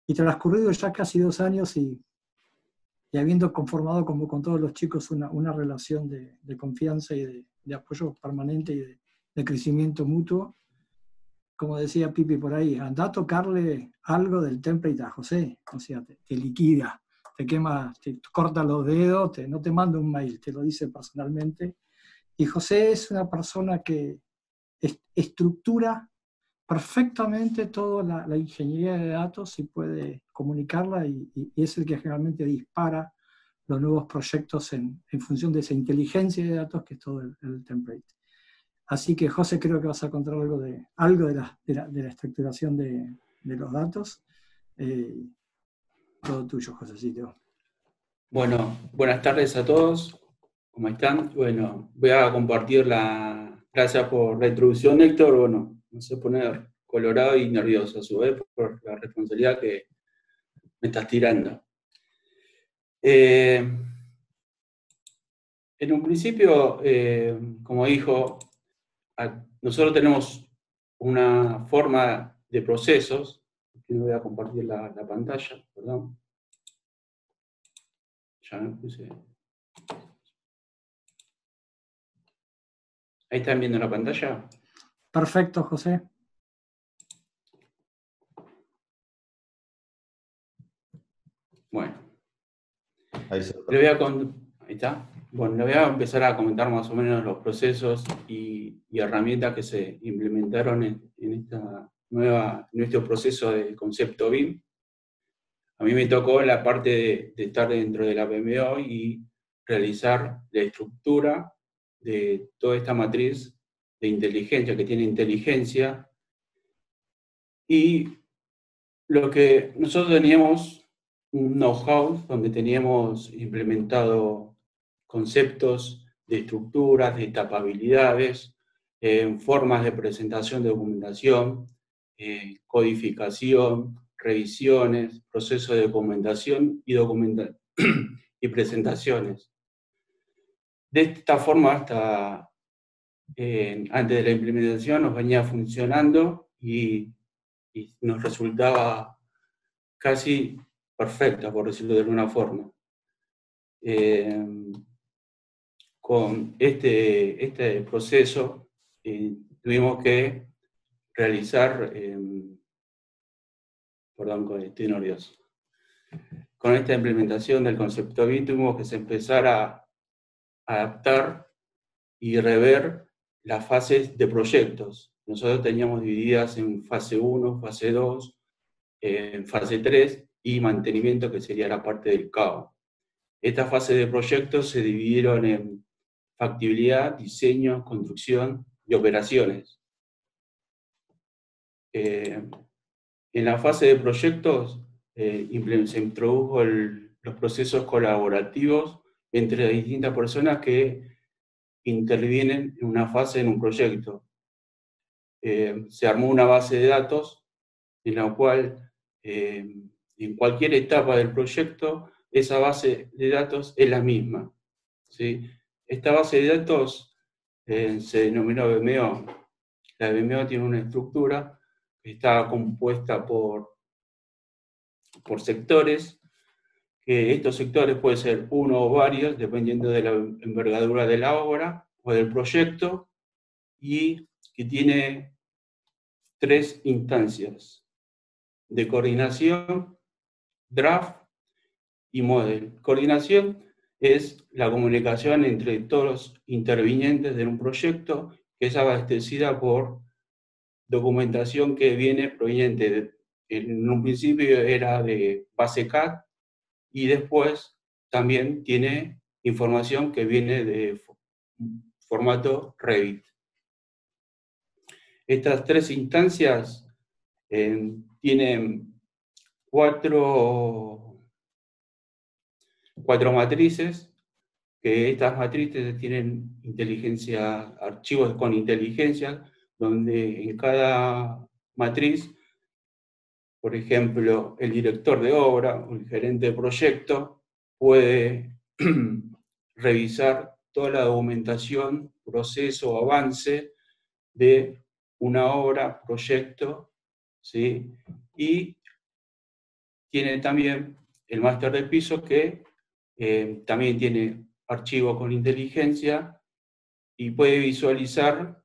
S2: Y transcurrido ya casi 2 años y habiendo conformado como con todos los chicos una relación de confianza y de apoyo permanente y de crecimiento mutuo, como decía Pipi por ahí, anda a tocarle algo del template a José, o sea, te liquida, te quema, te corta los dedos, no te manda un mail, te lo dice personalmente. Y José es una persona que estructura perfectamente toda la ingeniería de datos y puede comunicarla y es el que generalmente dispara los nuevos proyectos en función de esa inteligencia de datos que es todo el template. Así que, José, creo que vas a contar algo de la estructuración de los datos. Todo tuyo, Josecito.
S7: Bueno, buenas tardes a todos. ¿Cómo están? Bueno, voy a compartir gracias por la introducción, Héctor. Bueno, me sé poner colorado y nervioso a su vez por la responsabilidad que me estás tirando. En un principio, como dijo, nosotros tenemos una forma de procesos. Aquí no voy a compartir la pantalla, perdón. Ya me puse. ¿Ahí están viendo la pantalla?
S2: Perfecto, José.
S7: Bueno.
S1: Ahí
S7: está. Bueno, le voy a empezar a comentar más o menos los procesos y herramientas que se implementaron en nuestro proceso de concepto BIM. A mí me tocó la parte de estar dentro de la BMO y realizar la estructura de toda esta matriz de inteligencia, que tiene inteligencia, y lo que nosotros teníamos un know-how donde teníamos implementado conceptos de estructuras, de etapabilidades, formas de presentación de documentación, codificación, revisiones, proceso de documentación y presentaciones. De esta forma, hasta antes de la implementación, nos venía funcionando y nos resultaba casi perfecta, por decirlo de alguna forma. Con este proceso tuvimos que realizar, perdón, estoy nervioso. Con esta implementación del concepto BIM tuvimos que empezar a adaptar y rever las fases de proyectos. Nosotros teníamos divididas en fase 1, fase 2, fase 3 y mantenimiento, que sería la parte del cabo. Estas fases de proyectos se dividieron en factibilidad, diseño, construcción y operaciones. En la fase de proyectos se introdujo los procesos colaborativos entre distintas personas que intervienen en una fase en un proyecto. Se armó una base de datos en la cual en cualquier etapa del proyecto esa base de datos es la misma, ¿sí? Esta base de datos se denominó BMO. La BMO tiene una estructura que está compuesta por sectores, que estos sectores pueden ser uno o varios, dependiendo de la envergadura de la obra o del proyecto, y que tiene 3 instancias de coordinación, draft y model. Coordinación es la comunicación entre todos los intervinientes de un proyecto, que es abastecida por documentación que viene proveniente en un principio era de base CAD, y después también tiene información que viene de formato Revit. Estas tres instancias tienen cuatro matrices, que estas matrices tienen archivos con inteligencia, donde en cada matriz, por ejemplo, el director de obra o el gerente de proyecto puede revisar toda la documentación, proceso o avance de una obra, proyecto, ¿sí? Y tiene también el máster de piso que también tiene archivo con inteligencia y puede visualizar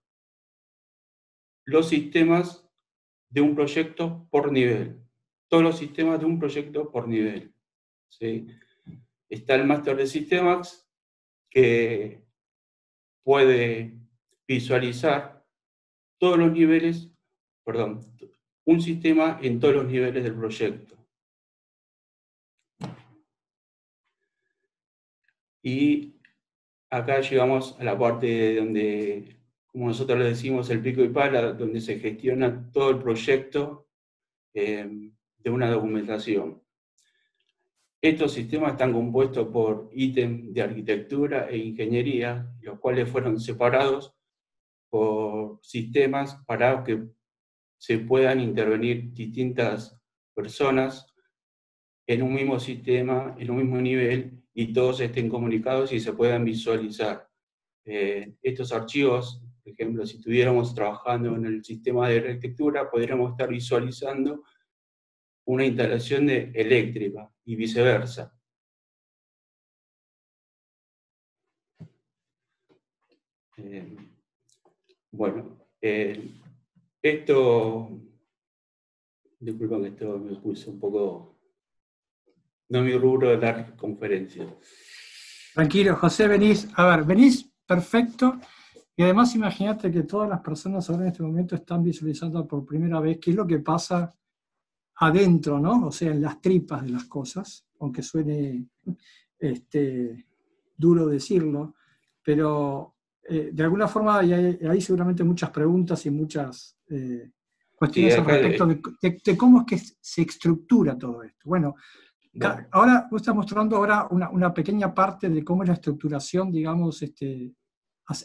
S7: los sistemas de un proyecto por nivel. Todos los sistemas de un proyecto por nivel, ¿sí? Está el máster de sistemas que puede visualizar todos los niveles, un sistema en todos los niveles del proyecto. Y acá llegamos a la parte donde, como nosotros le decimos, el pico y pala, donde se gestiona todo el proyecto de una documentación. Estos sistemas están compuestos por ítems de arquitectura e ingeniería, los cuales fueron separados por sistemas para que se puedan intervenir distintas personas en un mismo sistema, en un mismo nivel, y todos estén comunicados y se puedan visualizar. Estos archivos, por ejemplo, si estuviéramos trabajando en el sistema de arquitectura, podríamos estar visualizando una instalación eléctrica y viceversa. Esto, disculpen que esto me puse un poco, no mi rubro de dar conferencias.
S2: Tranquilo, José, venís perfecto, y además imagínate que todas las personas ahora en este momento están visualizando por primera vez qué es lo que pasa adentro, ¿no? O sea, en las tripas de las cosas, aunque suene duro decirlo, pero de alguna forma hay seguramente muchas preguntas y muchas cuestiones al respecto de cómo es que se estructura todo esto. Bueno, ahora vos estás mostrando ahora una pequeña parte de cómo es la estructuración, digamos,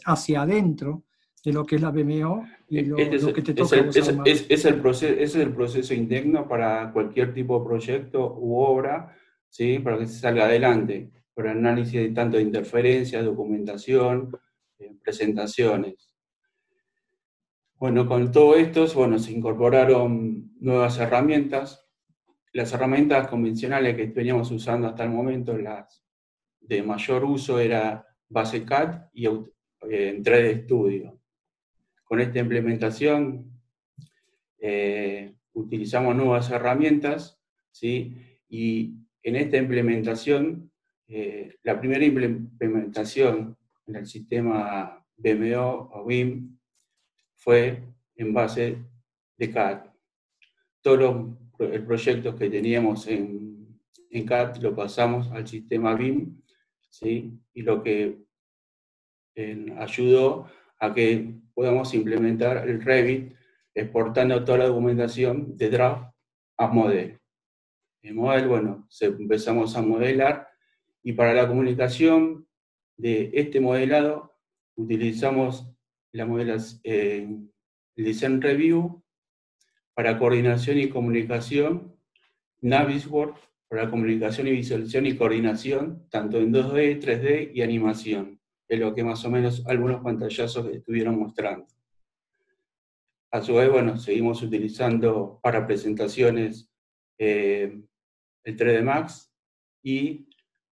S2: hacia adentro de lo que es la BMO y lo que te toca.
S7: Es el proceso interno para cualquier tipo de proyecto u obra, ¿sí? Para que se salga adelante, por análisis tanto de interferencias, documentación, presentaciones. Bueno, con todo esto, se incorporaron nuevas herramientas. Las herramientas convencionales que veníamos usando hasta el momento, las de mayor uso, era BaseCAD y 3D Studio. Con esta implementación utilizamos nuevas herramientas, ¿sí? Y en esta implementación, la primera implementación en el sistema BMO o BIM fue en base de CAD. Todos los proyectos que teníamos en CAD lo pasamos al sistema BIM, ¿sí? Y lo que ayudó a que podamos implementar el Revit exportando toda la documentación de draft a model. En model, empezamos a modelar, y para la comunicación de este modelado utilizamos el Design Review para coordinación y comunicación, Navisworks para comunicación y visualización y coordinación, tanto en 2D, 3D y animación. Es lo que más o menos algunos pantallazos estuvieron mostrando. A su vez, seguimos utilizando para presentaciones el 3D Max, y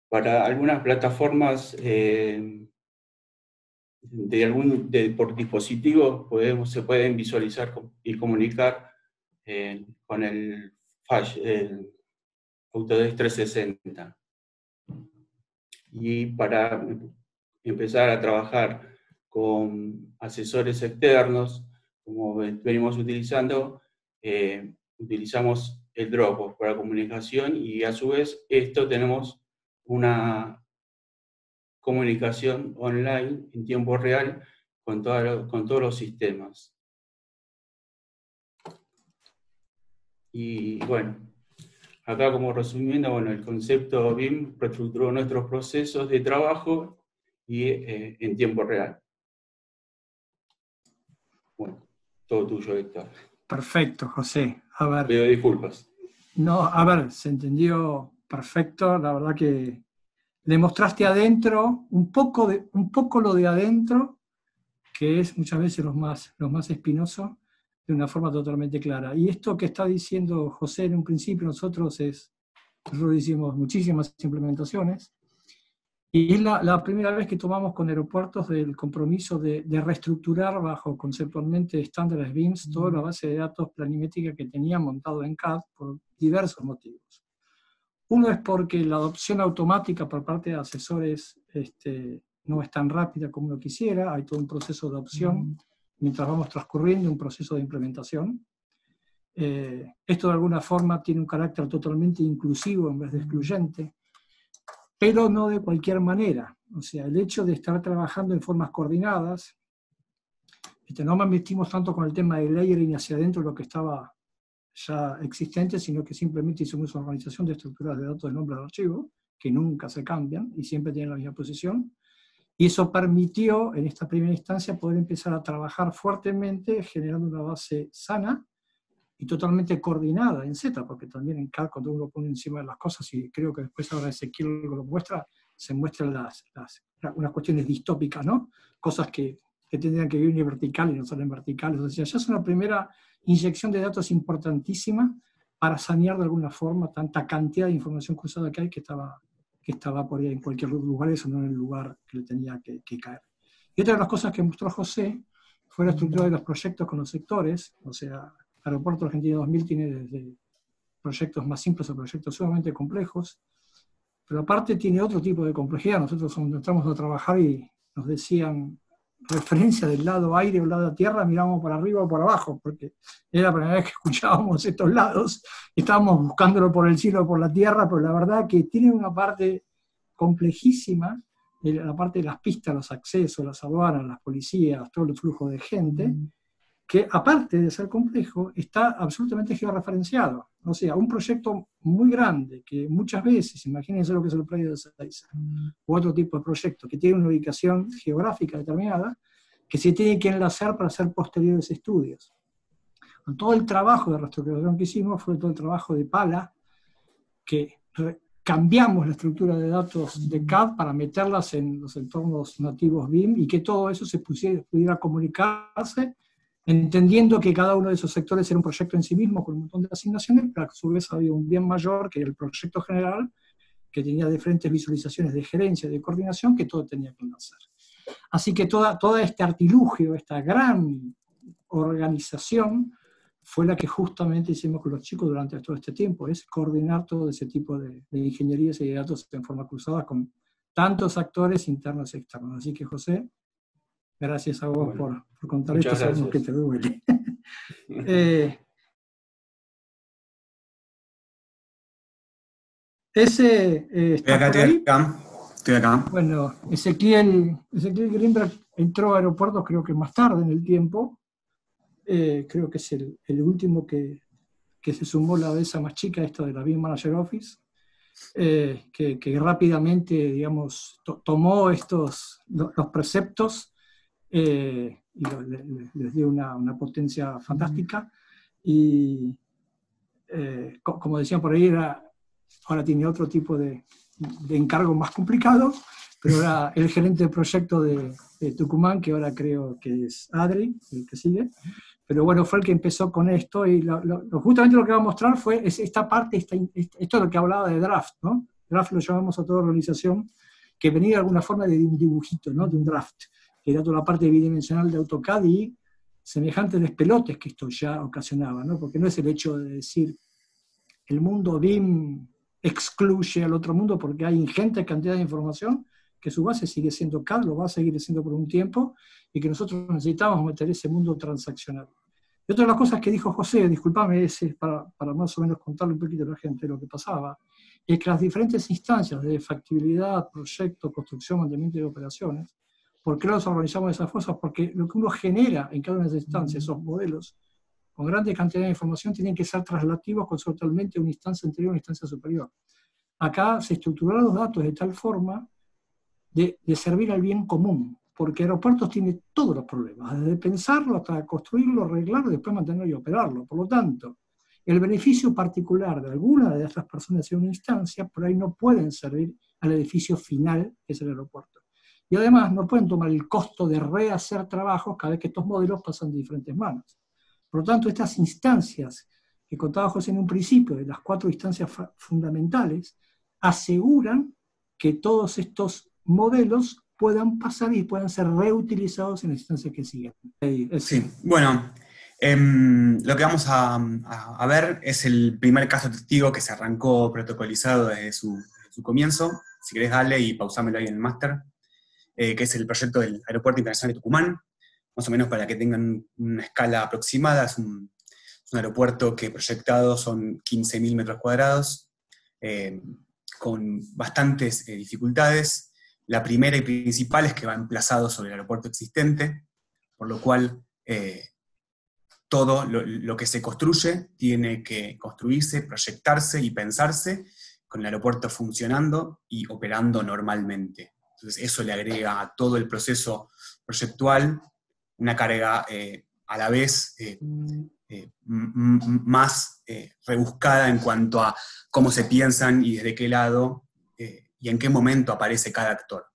S7: para algunas plataformas por dispositivo se pueden visualizar y comunicar con el Autodesk 360. Y para empezar a trabajar con asesores externos, como venimos utilizando, utilizamos el Dropbox para comunicación, y a su vez tenemos una comunicación online en tiempo real con todos los sistemas. Y bueno, acá como resumiendo, bueno, el concepto BIM reestructuró nuestros procesos de trabajo y en tiempo real. Bueno, todo tuyo, Héctor.
S2: Perfecto, José. A ver.
S7: Pido disculpas.
S2: No, a ver, se entendió perfecto. La verdad que le mostraste adentro, un poco lo de adentro, que es muchas veces lo más espinoso, de una forma totalmente clara. Y esto que está diciendo José en un principio, nosotros hicimos muchísimas implementaciones, y es la primera vez que tomamos con aeropuertos el compromiso de reestructurar bajo conceptualmente estándares BIMs toda la base de datos planimétrica que tenía montado en CAD por diversos motivos. Uno es porque la adopción automática por parte de asesores no es tan rápida como uno quisiera, hay todo un proceso de adopción mientras vamos transcurriendo un proceso de implementación. Esto de alguna forma tiene un carácter totalmente inclusivo en vez de excluyente, pero no de cualquier manera. O sea, el hecho de estar trabajando en formas coordinadas, no me metimos tanto con el tema de layering hacia adentro de lo que estaba ya existente, sino que simplemente hicimos una organización de estructuras de datos de nombre de archivo, que nunca se cambian y siempre tienen la misma posición, y eso permitió, en esta primera instancia, poder empezar a trabajar fuertemente, generando una base sana y totalmente coordinada en Z, porque también en CAD, cuando uno pone encima de las cosas, y creo que después ahora Ezequiel lo muestra, se muestran unas cuestiones distópicas, ¿no? Cosas que tendrían que vivir vertical y no salen verticales. O sea, ya es una primera inyección de datos importantísima para sanear de alguna forma tanta cantidad de información cruzada que hay que estaba por ahí en cualquier lugar, eso no en el lugar que le tenía que caer. Y otra de las cosas que mostró José fue la estructura de los proyectos con los sectores. O sea, Aeropuerto Argentina 2000 tiene desde proyectos más simples a proyectos sumamente complejos, pero aparte tiene otro tipo de complejidad. Nosotros entramos a trabajar y nos decían referencia del lado aire o lado tierra, miramos para arriba o por abajo, porque era la primera vez que escuchábamos estos lados, estábamos buscándolo por el cielo o por la tierra, pero la verdad que tiene una parte complejísima, la parte de las pistas, los accesos, las aduanas, las policías, todo el flujo de gente, que aparte de ser complejo, está absolutamente georreferenciado. O sea, un proyecto muy grande, que muchas veces, imagínense lo que es el predio de Ezeiza, u otro tipo de proyecto, que tiene una ubicación geográfica determinada, que se tiene que enlazar para hacer posteriores estudios. Todo el trabajo de reestructuración que hicimos fue todo el trabajo de pala, que cambiamos la estructura de datos de CAD para meterlas en los entornos nativos BIM, y que todo eso se pudiera comunicarse, entendiendo que cada uno de esos sectores era un proyecto en sí mismo con un montón de asignaciones, pero a su vez había un bien mayor que era el proyecto general, que tenía diferentes visualizaciones de gerencia y de coordinación que todo tenía que enlazar. Así que todo este artilugio, esta gran organización, fue la que justamente hicimos con los chicos durante todo este tiempo, es coordinar todo ese tipo de ingenierías y de datos en forma cruzada con tantos actores internos y externos. Así que, José, gracias a vos por contar esto, sabemos que te duele.
S3: Estoy acá.
S2: Bueno, Ezequiel Greenberg entró a aeropuertos creo que más tarde en el tiempo. Creo que es el último que se sumó la esa más chica, esta de la BIM Manager Office, que rápidamente, digamos, tomó los preceptos y les dio una potencia fantástica, y como decían por ahí, ahora tiene otro tipo de encargo más complicado, pero era el gerente de proyecto de Tucumán, que ahora creo que es Adri, el que sigue, pero bueno, fue el que empezó con esto, y justamente lo que va a mostrar es esta parte, esto es lo que hablaba de draft, ¿no? Draft lo llamamos a toda organización, que venía de alguna forma de un dibujito, ¿no? De un draft, que era toda la parte bidimensional de AutoCAD y semejantes despelotes que esto ya ocasionaba, ¿no? Porque no es el hecho de decir el mundo BIM excluye al otro mundo, porque hay ingente cantidad de información, que su base sigue siendo CAD, lo va a seguir siendo por un tiempo, y que nosotros necesitamos meter ese mundo transaccional. Y otra de las cosas que dijo José, disculpame, para más o menos contarle un poquito a la gente lo que pasaba, es que las diferentes instancias de factibilidad, proyecto, construcción, mantenimiento y operaciones, ¿por qué los organizamos de esas formas? Porque lo que uno genera en cada una de esas instancias, esos modelos, con grandes cantidades de información, tienen que ser traslativos conceptualmente a una instancia anterior a una instancia superior. Acá se estructuraron los datos de tal forma de servir al bien común, porque aeropuertos tiene todos los problemas, desde pensarlo hasta construirlo, arreglarlo y después mantenerlo y operarlo. Por lo tanto, el beneficio particular de alguna de estas personas en una instancia, por ahí no pueden servir al edificio final, que es el aeropuerto. Y además no pueden tomar el costo de rehacer trabajos cada vez que estos modelos pasan de diferentes manos. Por lo tanto, estas instancias que contaba José en un principio, de las 4 instancias fundamentales, aseguran que todos estos modelos puedan pasar y puedan ser reutilizados en las instancias que siguen.
S8: Sí, bueno, lo que vamos a ver es el primer caso testigo que se arrancó protocolizado desde su comienzo. Si querés, dale y pausámelo ahí en el máster, que es el proyecto del Aeropuerto Internacional de Tucumán. Más o menos para que tengan una escala aproximada, es un aeropuerto que proyectado son 15.000 metros cuadrados, con bastantes dificultades. La primera y principal es que va emplazado sobre el aeropuerto existente, por lo cual todo lo que se construye tiene que construirse, proyectarse y pensarse con el aeropuerto funcionando y operando normalmente. Entonces eso le agrega a todo el proceso proyectual una carga a la vez más rebuscada en cuanto a cómo se piensan y desde qué lado y en qué momento aparece cada actor.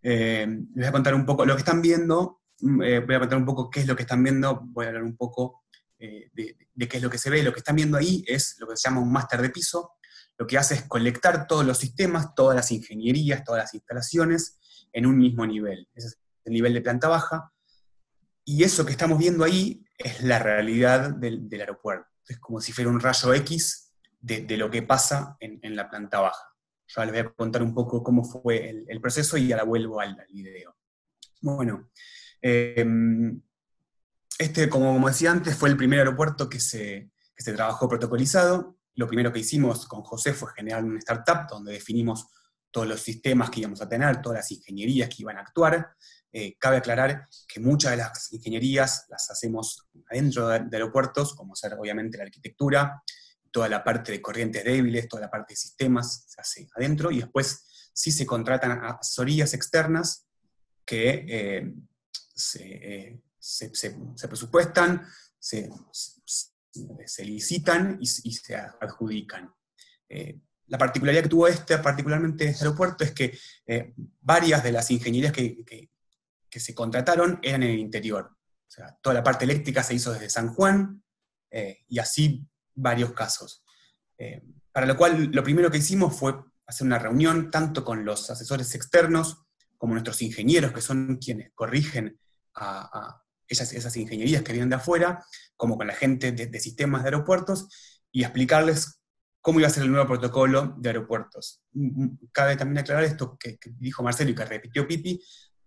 S8: Les voy a contar un poco lo que están viendo, voy a contar un poco qué es lo que están viendo, voy a hablar un poco de qué es lo que se ve. Lo que están viendo ahí es lo que se llama un máster de piso. Lo que hace es colectar todos los sistemas, todas las ingenierías, todas las instalaciones en un mismo nivel. Ese es el nivel de planta baja. Y eso que estamos viendo ahí es la realidad del aeropuerto. Es como si fuera un rayo X de lo que pasa en la planta baja. Yo les voy a contar un poco cómo fue el proceso y ahora vuelvo al video. Bueno, como decía antes, fue el primer aeropuerto que se trabajó protocolizado. Lo primero que hicimos con José fue generar una startup donde definimos todos los sistemas que íbamos a tener, todas las ingenierías que iban a actuar. Cabe aclarar que muchas de las ingenierías las hacemos adentro de aeropuertos, como ser obviamente la arquitectura, toda la parte de corrientes débiles, toda la parte de sistemas se hace adentro, y después sí se contratan asesorías externas que se presupuestan, se licitan y se adjudican. La particularidad que tuvo particularmente este aeropuerto es que varias de las ingenierías que se contrataron eran en el interior. O sea, toda la parte eléctrica se hizo desde San Juan, y así varios casos. Para lo cual, lo primero que hicimos fue hacer una reunión tanto con los asesores externos como nuestros ingenieros, que son quienes corrigen a esas ingenierías que vienen de afuera, como con la gente de sistemas de aeropuertos, y explicarles cómo iba a ser el nuevo protocolo de aeropuertos. Cabe también aclarar esto que dijo Marcelo y que repitió Pipi,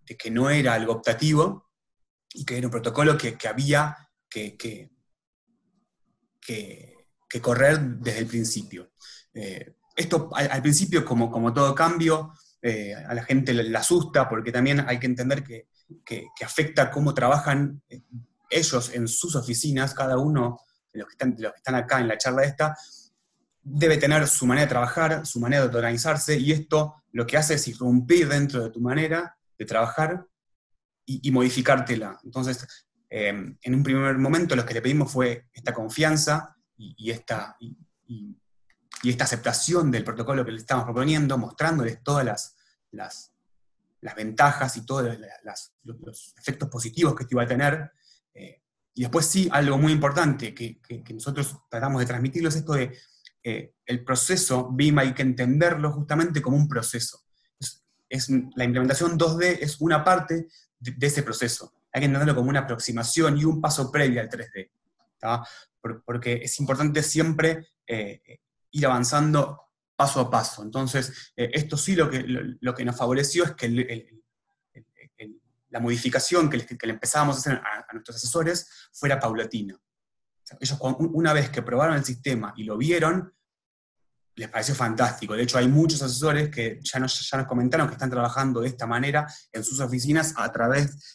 S8: de que no era algo optativo, y que era un protocolo que había que correr desde el principio. Esto al principio, como todo cambio, a la gente le asusta, porque también hay que entender que afecta cómo trabajan ellos en sus oficinas. Cada uno de los que están acá en la charla esta debe tener su manera de trabajar, su manera de organizarse, y esto lo que hace es irrumpir dentro de tu manera de trabajar y modificártela. Entonces, en un primer momento lo que le pedimos fue esta confianza y esta aceptación del protocolo que le estamos proponiendo, mostrándoles todas las ventajas y todos los efectos positivos que esto iba a tener. Y después sí, algo muy importante que nosotros tratamos de transmitirles es esto de el proceso BIM hay que entenderlo justamente como un proceso. La implementación 2D es una parte de ese proceso. Hay que entenderlo como una aproximación y un paso previo al 3D. ¿tá? Porque es importante siempre ir avanzando paso a paso. Entonces, esto sí lo que nos favoreció es que la modificación que le empezábamos a hacer a nuestros asesores fuera paulatina. O sea, ellos una vez que probaron el sistema y lo vieron, les pareció fantástico. De hecho, hay muchos asesores que ya nos comentaron que están trabajando de esta manera en sus oficinas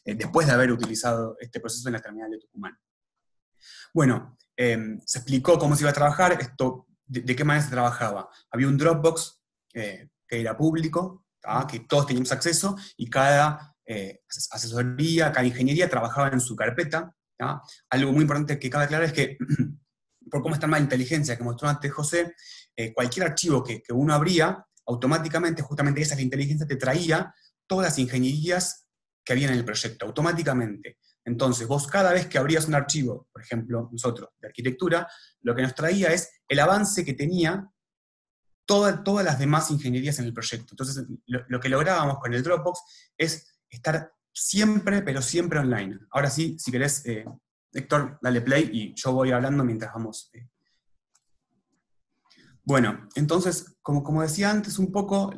S8: después de haber utilizado este proceso en la terminal de Tucumán. Bueno, se explicó cómo se iba a trabajar, de qué manera se trabajaba. Había un Dropbox que era público, que todos teníamos acceso, y cada asesoría, cada ingeniería trabajaba en su carpeta. Algo muy importante que cabe aclarar es que, por cómo está la inteligencia que mostró antes José, cualquier archivo que uno abría, automáticamente, justamente esa es la inteligencia, te traía todas las ingenierías que había en el proyecto, automáticamente. Entonces, vos cada vez que abrías un archivo, por ejemplo, nosotros, de arquitectura, lo que nos traía es el avance que tenía todas las demás ingenierías en el proyecto. Entonces, lo que lográbamos con el Dropbox es estar siempre, pero siempre online. Ahora sí, si querés, Héctor, dale play y yo voy hablando mientras vamos. Bueno, entonces, como decía antes un poco,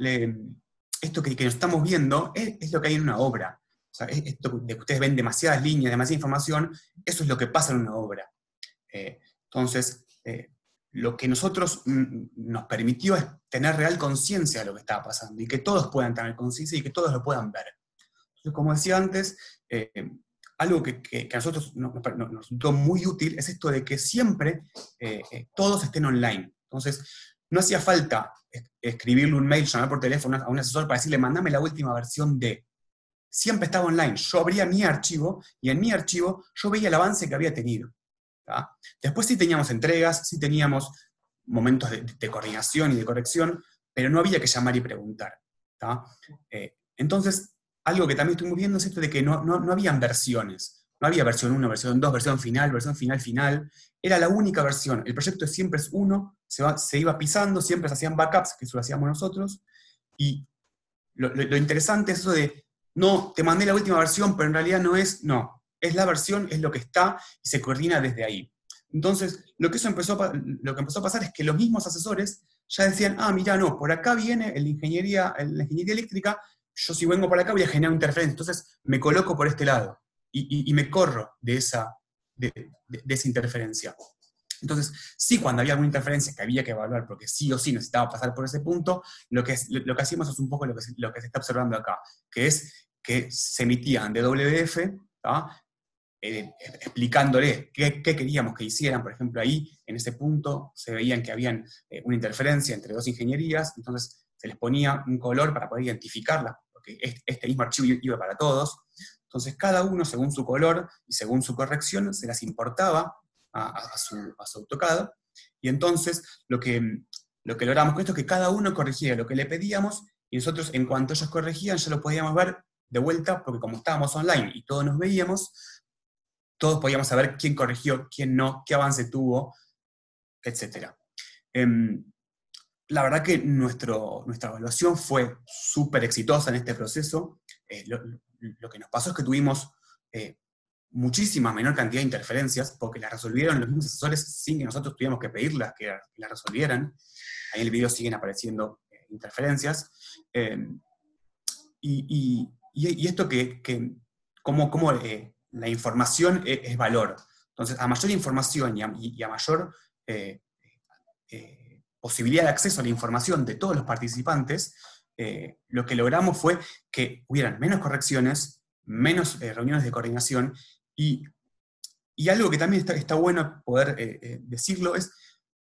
S8: esto que nos estamos viendo es lo que hay en una obra. O sea, esto de que ustedes ven demasiadas líneas, demasiada información, eso es lo que pasa en una obra. Entonces, lo que nosotros nos permitió es tener real conciencia de lo que estaba pasando, y que todos puedan tener conciencia y que todos lo puedan ver. Entonces, como decía antes, algo que a nosotros nos resultó muy útil es esto de que siempre todos estén online. Entonces, no hacía falta escribirle un mail, llamar por teléfono a un asesor para decirle, mandame la última versión de. Siempre estaba online. Yo abría mi archivo, y en mi archivo yo veía el avance que había tenido. Después sí teníamos entregas, sí teníamos momentos de coordinación y de corrección, pero no había que llamar y preguntar. Entonces, algo que también estuvimos viendo es esto de que no habían versiones. No había versión 1, versión 2, versión final. Era la única versión. El proyecto siempre es uno, se iba pisando, siempre se hacían backups, que eso lo hacíamos nosotros, y lo interesante es eso de, no, te mandé la última versión, pero en realidad es la versión, es lo que está, y se coordina desde ahí. Entonces, lo que empezó a pasar es que los mismos asesores ya decían, mirá, no, por acá viene la ingeniería eléctrica, yo si vengo por acá voy a generar una interferencia, entonces me coloco por este lado, y me corro de esa interferencia. Entonces, sí, cuando había alguna interferencia que había que evaluar, porque sí o sí necesitaba pasar por ese punto, lo que hacíamos es un poco lo que se está observando acá, que es que se emitían DWF, explicándole qué queríamos que hicieran. Por ejemplo, ahí, en ese punto, se veían que habían una interferencia entre dos ingenierías, entonces se les ponía un color para poder identificarla, porque este mismo archivo iba para todos. Entonces, cada uno, según su color y según su corrección, se las importaba a su AutoCAD, y entonces lo que logramos con esto es que cada uno corregía lo que le pedíamos, y nosotros, en cuanto ellos corregían, ya lo podíamos ver de vuelta, porque como estábamos online y todos nos veíamos, todos podíamos saber quién corrigió, quién no, qué avance tuvo, etc. La verdad que nuestra evaluación fue súper exitosa en este proceso. Lo que nos pasó es que tuvimos muchísima menor cantidad de interferencias, porque las resolvieron los mismos asesores sin que nosotros tuviéramos que pedirlas que las resolvieran. Ahí en el video siguen apareciendo interferencias. Y esto como la información es valor. Entonces, a mayor información y a mayor posibilidad de acceso a la información de todos los participantes, lo que logramos fue que hubieran menos correcciones, menos reuniones de coordinación, y algo que también está bueno poder decirlo es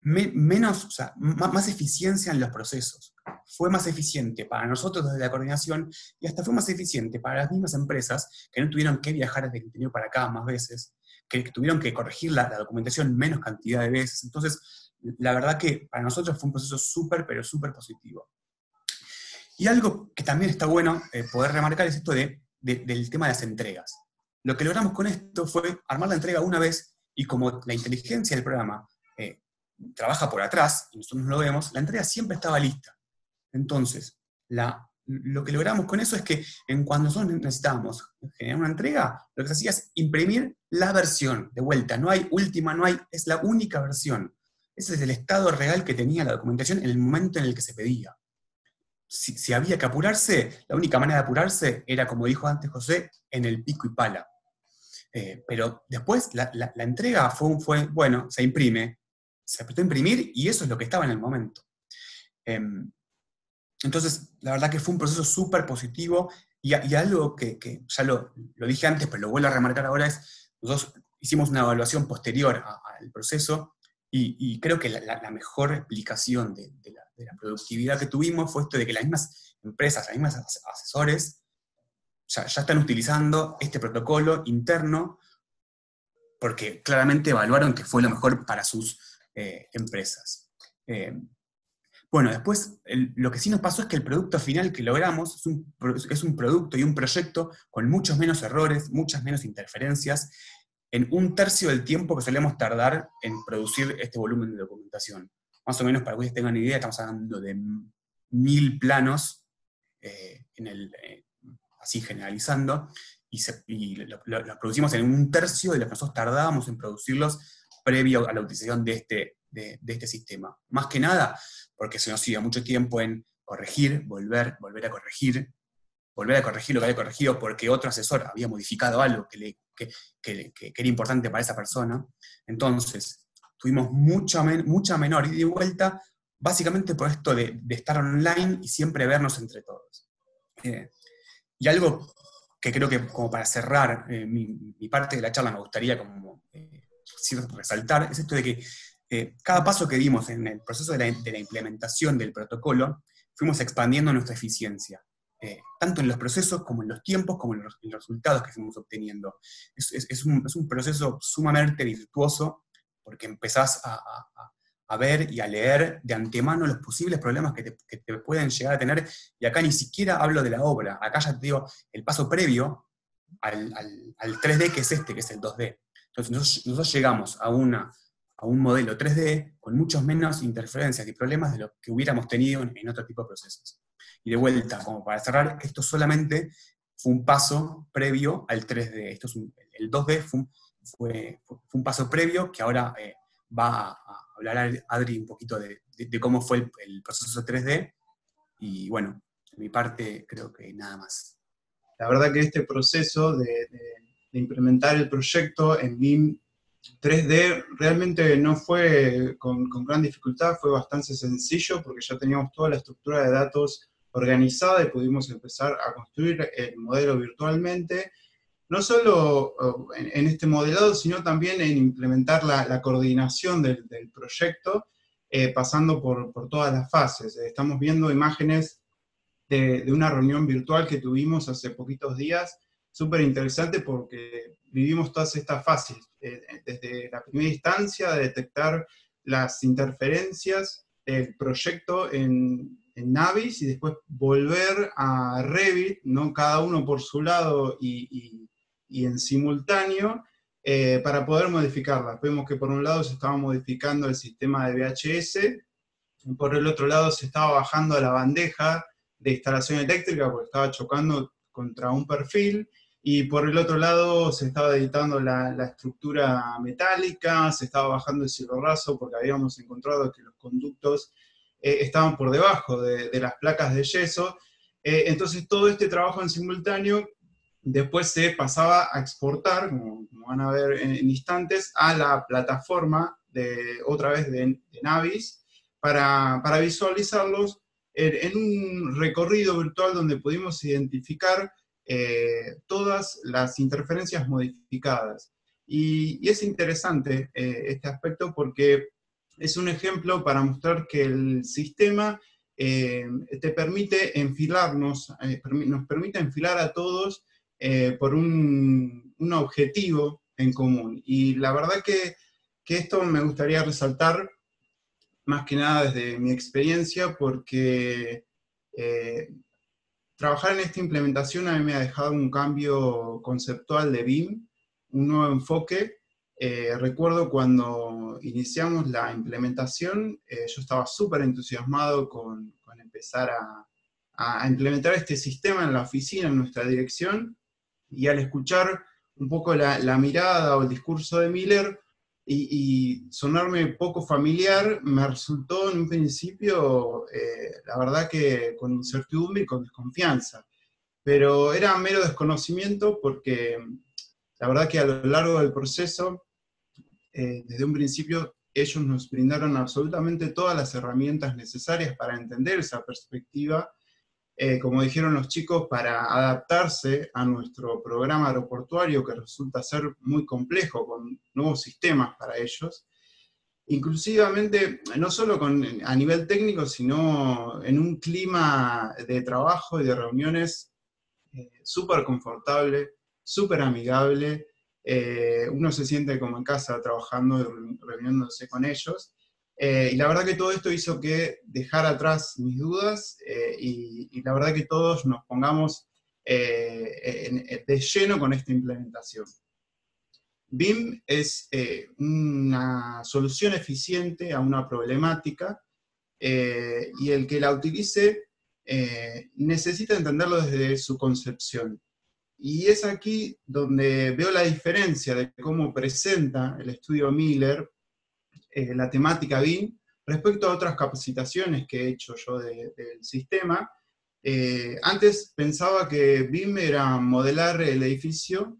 S8: más eficiencia en los procesos. Fue más eficiente para nosotros desde la coordinación, y hasta fue más eficiente para las mismas empresas que no tuvieron que viajar desde el interior para acá más veces, que tuvieron que corregir la documentación menos cantidad de veces. Entonces, la verdad que para nosotros fue un proceso súper, pero súper positivo. Y algo que también está bueno poder remarcar es esto del tema de las entregas. Lo que logramos con esto fue armar la entrega una vez, y como la inteligencia del programa trabaja por atrás, y nosotros no lo vemos, la entrega siempre estaba lista. Entonces, lo que logramos con eso es que cuando nosotros necesitábamos generar una entrega, lo que se hacía es imprimir la versión de vuelta. No hay última, es la única versión. Ese es el estado real que tenía la documentación en el momento en el que se pedía. Si había que apurarse, la única manera de apurarse era, como dijo antes José, en el pico y pala. Pero después la entrega fue, bueno, se imprime, se apretó a imprimir, y eso es lo que estaba en el momento. Entonces, la verdad que fue un proceso súper positivo, y algo que ya lo dije antes, pero lo vuelvo a remarcar ahora, es nosotros hicimos una evaluación posterior al proceso, y creo que la mejor explicación de la productividad que tuvimos fue esto de que las mismas empresas, los mismos asesores, ya están utilizando este protocolo interno, porque claramente evaluaron que fue lo mejor para sus empresas. Bueno, después lo que sí nos pasó es que el producto final que logramos es un producto y un proyecto con muchos menos errores, muchas menos interferencias, en 1/3 del tiempo que solemos tardar en producir este volumen de documentación. Más o menos, para que ustedes tengan una idea, estamos hablando de 1000 planos, así generalizando, y los producimos en 1/3 de lo que nosotros tardábamos en producirlos previo a la utilización de este sistema. Más que nada, porque se nos iba mucho tiempo en corregir, volver a corregir lo que había corregido porque otro asesor había modificado algo que era importante para esa persona. Entonces, tuvimos mucha menor ida y vuelta, básicamente por esto de estar online y siempre vernos entre todos. Y algo que creo que, como para cerrar mi parte de la charla, me gustaría resaltar, es esto de que cada paso que dimos en el proceso de la implementación del protocolo, fuimos expandiendo nuestra eficiencia, tanto en los procesos como en los tiempos, como en los resultados que fuimos obteniendo. Es un proceso sumamente virtuoso, porque empezás a ver y a leer de antemano los posibles problemas que te pueden llegar a tener, y acá ni siquiera hablo de la obra, acá ya te digo el paso previo al 3D, que es que es el 2D. Entonces nosotros llegamos a un modelo 3D con muchos menos interferencias y problemas de lo que hubiéramos tenido en otro tipo de procesos. Y de vuelta, como para cerrar, esto solamente fue un paso previo al 3D. El 2D fue un paso previo que ahora va a hablar Adri un poquito de cómo fue el proceso 3D, y bueno, de mi parte creo que nada más.
S3: La verdad que este proceso de implementar el proyecto en BIM 3D realmente no fue con gran dificultad, fue bastante sencillo porque ya teníamos toda la estructura de datos organizada y pudimos empezar a construir el modelo virtualmente, no solo en este modelado, sino también en implementar la coordinación del proyecto, pasando por todas las fases. Estamos viendo imágenes de una reunión virtual que tuvimos hace poquitos días, súper interesante porque vivimos todas estas fases, desde la primera instancia de detectar las interferencias del proyecto en Navis, y después volver a Revit, ¿no? Cada uno por su lado y en simultáneo, para poder modificarlas. Vemos que por un lado se estaba modificando el sistema de VHS, y por el otro lado se estaba bajando la bandeja de instalación eléctrica porque estaba chocando contra un perfil, y por el otro lado se estaba editando la estructura metálica, se estaba bajando el cielo raso porque habíamos encontrado que los conductos estaban por debajo de las placas de yeso. Entonces todo este trabajo en simultáneo después se pasaba a exportar, como van a ver en instantes, a la plataforma otra vez de Navis, para visualizarlos en un recorrido virtual donde pudimos identificar todas las interferencias modificadas. Y es interesante este aspecto porque es un ejemplo para mostrar que el sistema te permite enfilarnos, nos permite enfilar a todos por un objetivo en común. Y la verdad que esto me gustaría resaltar más que nada desde mi experiencia, porque trabajar en esta implementación a mí me ha dejado un cambio conceptual de BIM, un nuevo enfoque. Recuerdo cuando iniciamos la implementación, yo estaba súper entusiasmado con empezar a implementar este sistema en la oficina, en nuestra dirección, y al escuchar un poco la mirada o el discurso de Miller, y sonarme poco familiar, me resultó en un principio, la verdad que con incertidumbre y con desconfianza. Pero era mero desconocimiento porque la verdad que a lo largo del proceso, desde un principio, ellos nos brindaron absolutamente todas las herramientas necesarias para entender esa perspectiva, como dijeron los chicos, para adaptarse a nuestro programa aeroportuario, que resulta ser muy complejo, con nuevos sistemas para ellos, inclusivamente, no solo a nivel técnico, sino en un clima de trabajo y de reuniones súper confortable, súper amigable. Uno se siente como en casa trabajando y reuniéndose con ellos. Y la verdad que todo esto hizo que dejar atrás mis dudas y la verdad que todos nos pongamos de lleno con esta implementación. BIM es una solución eficiente a una problemática y el que la utilice necesita entenderlo desde su concepción. Y es aquí donde veo la diferencia de cómo presenta el estudio Miller la temática BIM respecto a otras capacitaciones que he hecho yo del sistema. Antes pensaba que BIM era modelar el edificio,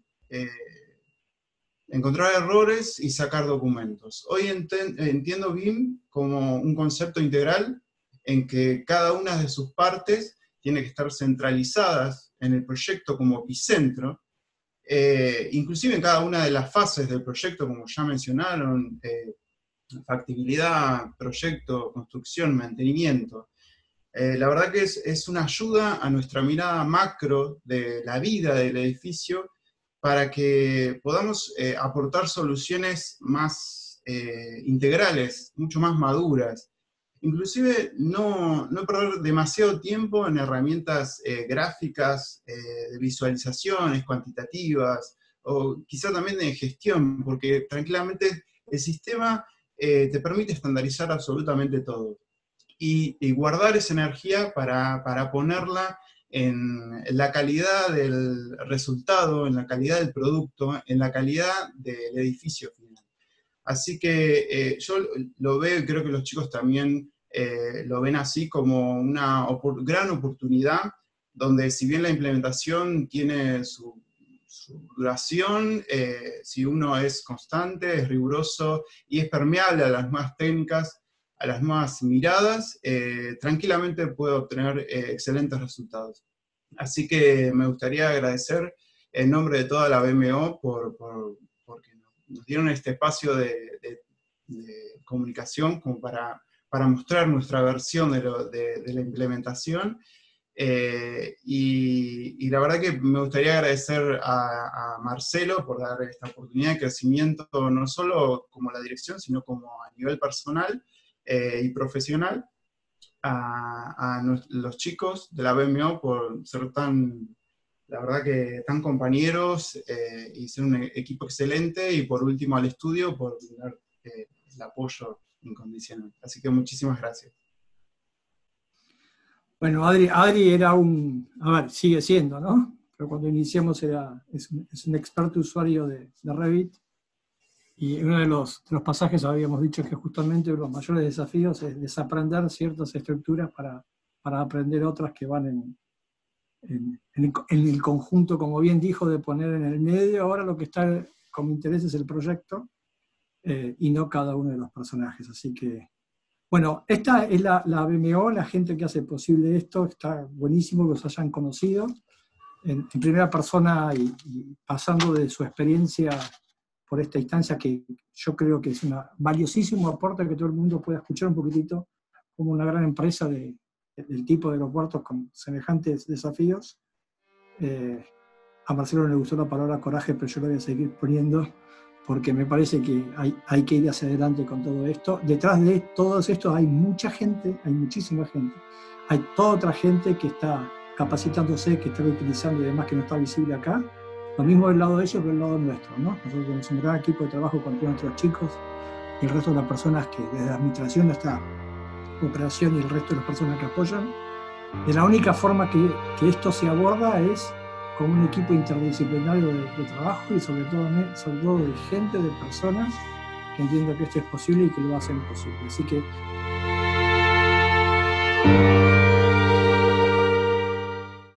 S3: encontrar errores y sacar documentos. Hoy entiendo BIM como un concepto integral en que cada una de sus partes tiene que estar centralizadas en el proyecto como epicentro, inclusive en cada una de las fases del proyecto, como ya mencionaron, factibilidad, proyecto, construcción, mantenimiento. La verdad que es una ayuda a nuestra mirada macro de la vida del edificio para que podamos aportar soluciones más integrales, mucho más maduras. Inclusive no perder demasiado tiempo en herramientas gráficas, de visualizaciones cuantitativas, o quizá también de gestión, porque tranquilamente el sistema te permite estandarizar absolutamente todo. Y guardar esa energía para ponerla en la calidad del resultado, en la calidad del producto, en la calidad del edificio final. Así que yo lo veo, y creo que los chicos también lo ven así, como una gran oportunidad, donde si bien la implementación tiene su duración, si uno es constante, es riguroso y es permeable a las nuevas técnicas, a las nuevas miradas, tranquilamente puede obtener excelentes resultados. Así que me gustaría agradecer en nombre de toda la BMO porque nos dieron este espacio de comunicación como para mostrar nuestra versión de la implementación. Y la verdad que me gustaría agradecer a Marcelo por dar esta oportunidad de crecimiento, no solo como la dirección, sino como a nivel personal y profesional, a los chicos de la BMO por ser la verdad que tan compañeros y ser un equipo excelente, y por último al estudio por dar el apoyo incondicional. Así que muchísimas gracias.
S2: Bueno, Adri era sigue siendo, ¿no? Pero cuando iniciamos es un experto usuario de Revit, y uno de los pasajes habíamos dicho que justamente uno de los mayores desafíos es desaprender ciertas estructuras para aprender otras que van en el conjunto, como bien dijo, de poner en el medio. Ahora lo que está como interés es el proyecto y no cada uno de los personajes. Así que, bueno, esta es la BMO, la gente que hace posible esto. Está buenísimo que los hayan conocido en primera persona y pasando de su experiencia por esta instancia, que yo creo que es un valiosísimo aporte, que todo el mundo pueda escuchar un poquitito como una gran empresa del tipo de aeropuertos con semejantes desafíos. A Marcelo no le gustó la palabra coraje, pero yo la voy a seguir poniendo, porque me parece que hay que ir hacia adelante con todo esto. Detrás de todos estos hay mucha gente, hay muchísima gente. Hay toda otra gente que está capacitándose, que está utilizando y demás, que no está visible acá. Lo mismo del lado de ellos que del lado nuestro, ¿no? Nosotros tenemos un gran equipo de trabajo con todos nuestros chicos y el resto de las personas que desde la administración hasta operación y el resto de las personas que apoyan. De la única forma que esto se aborda es con un equipo interdisciplinario de trabajo y sobre todo de gente, de personas que entiendan que esto es posible y que lo hacen posible. Así que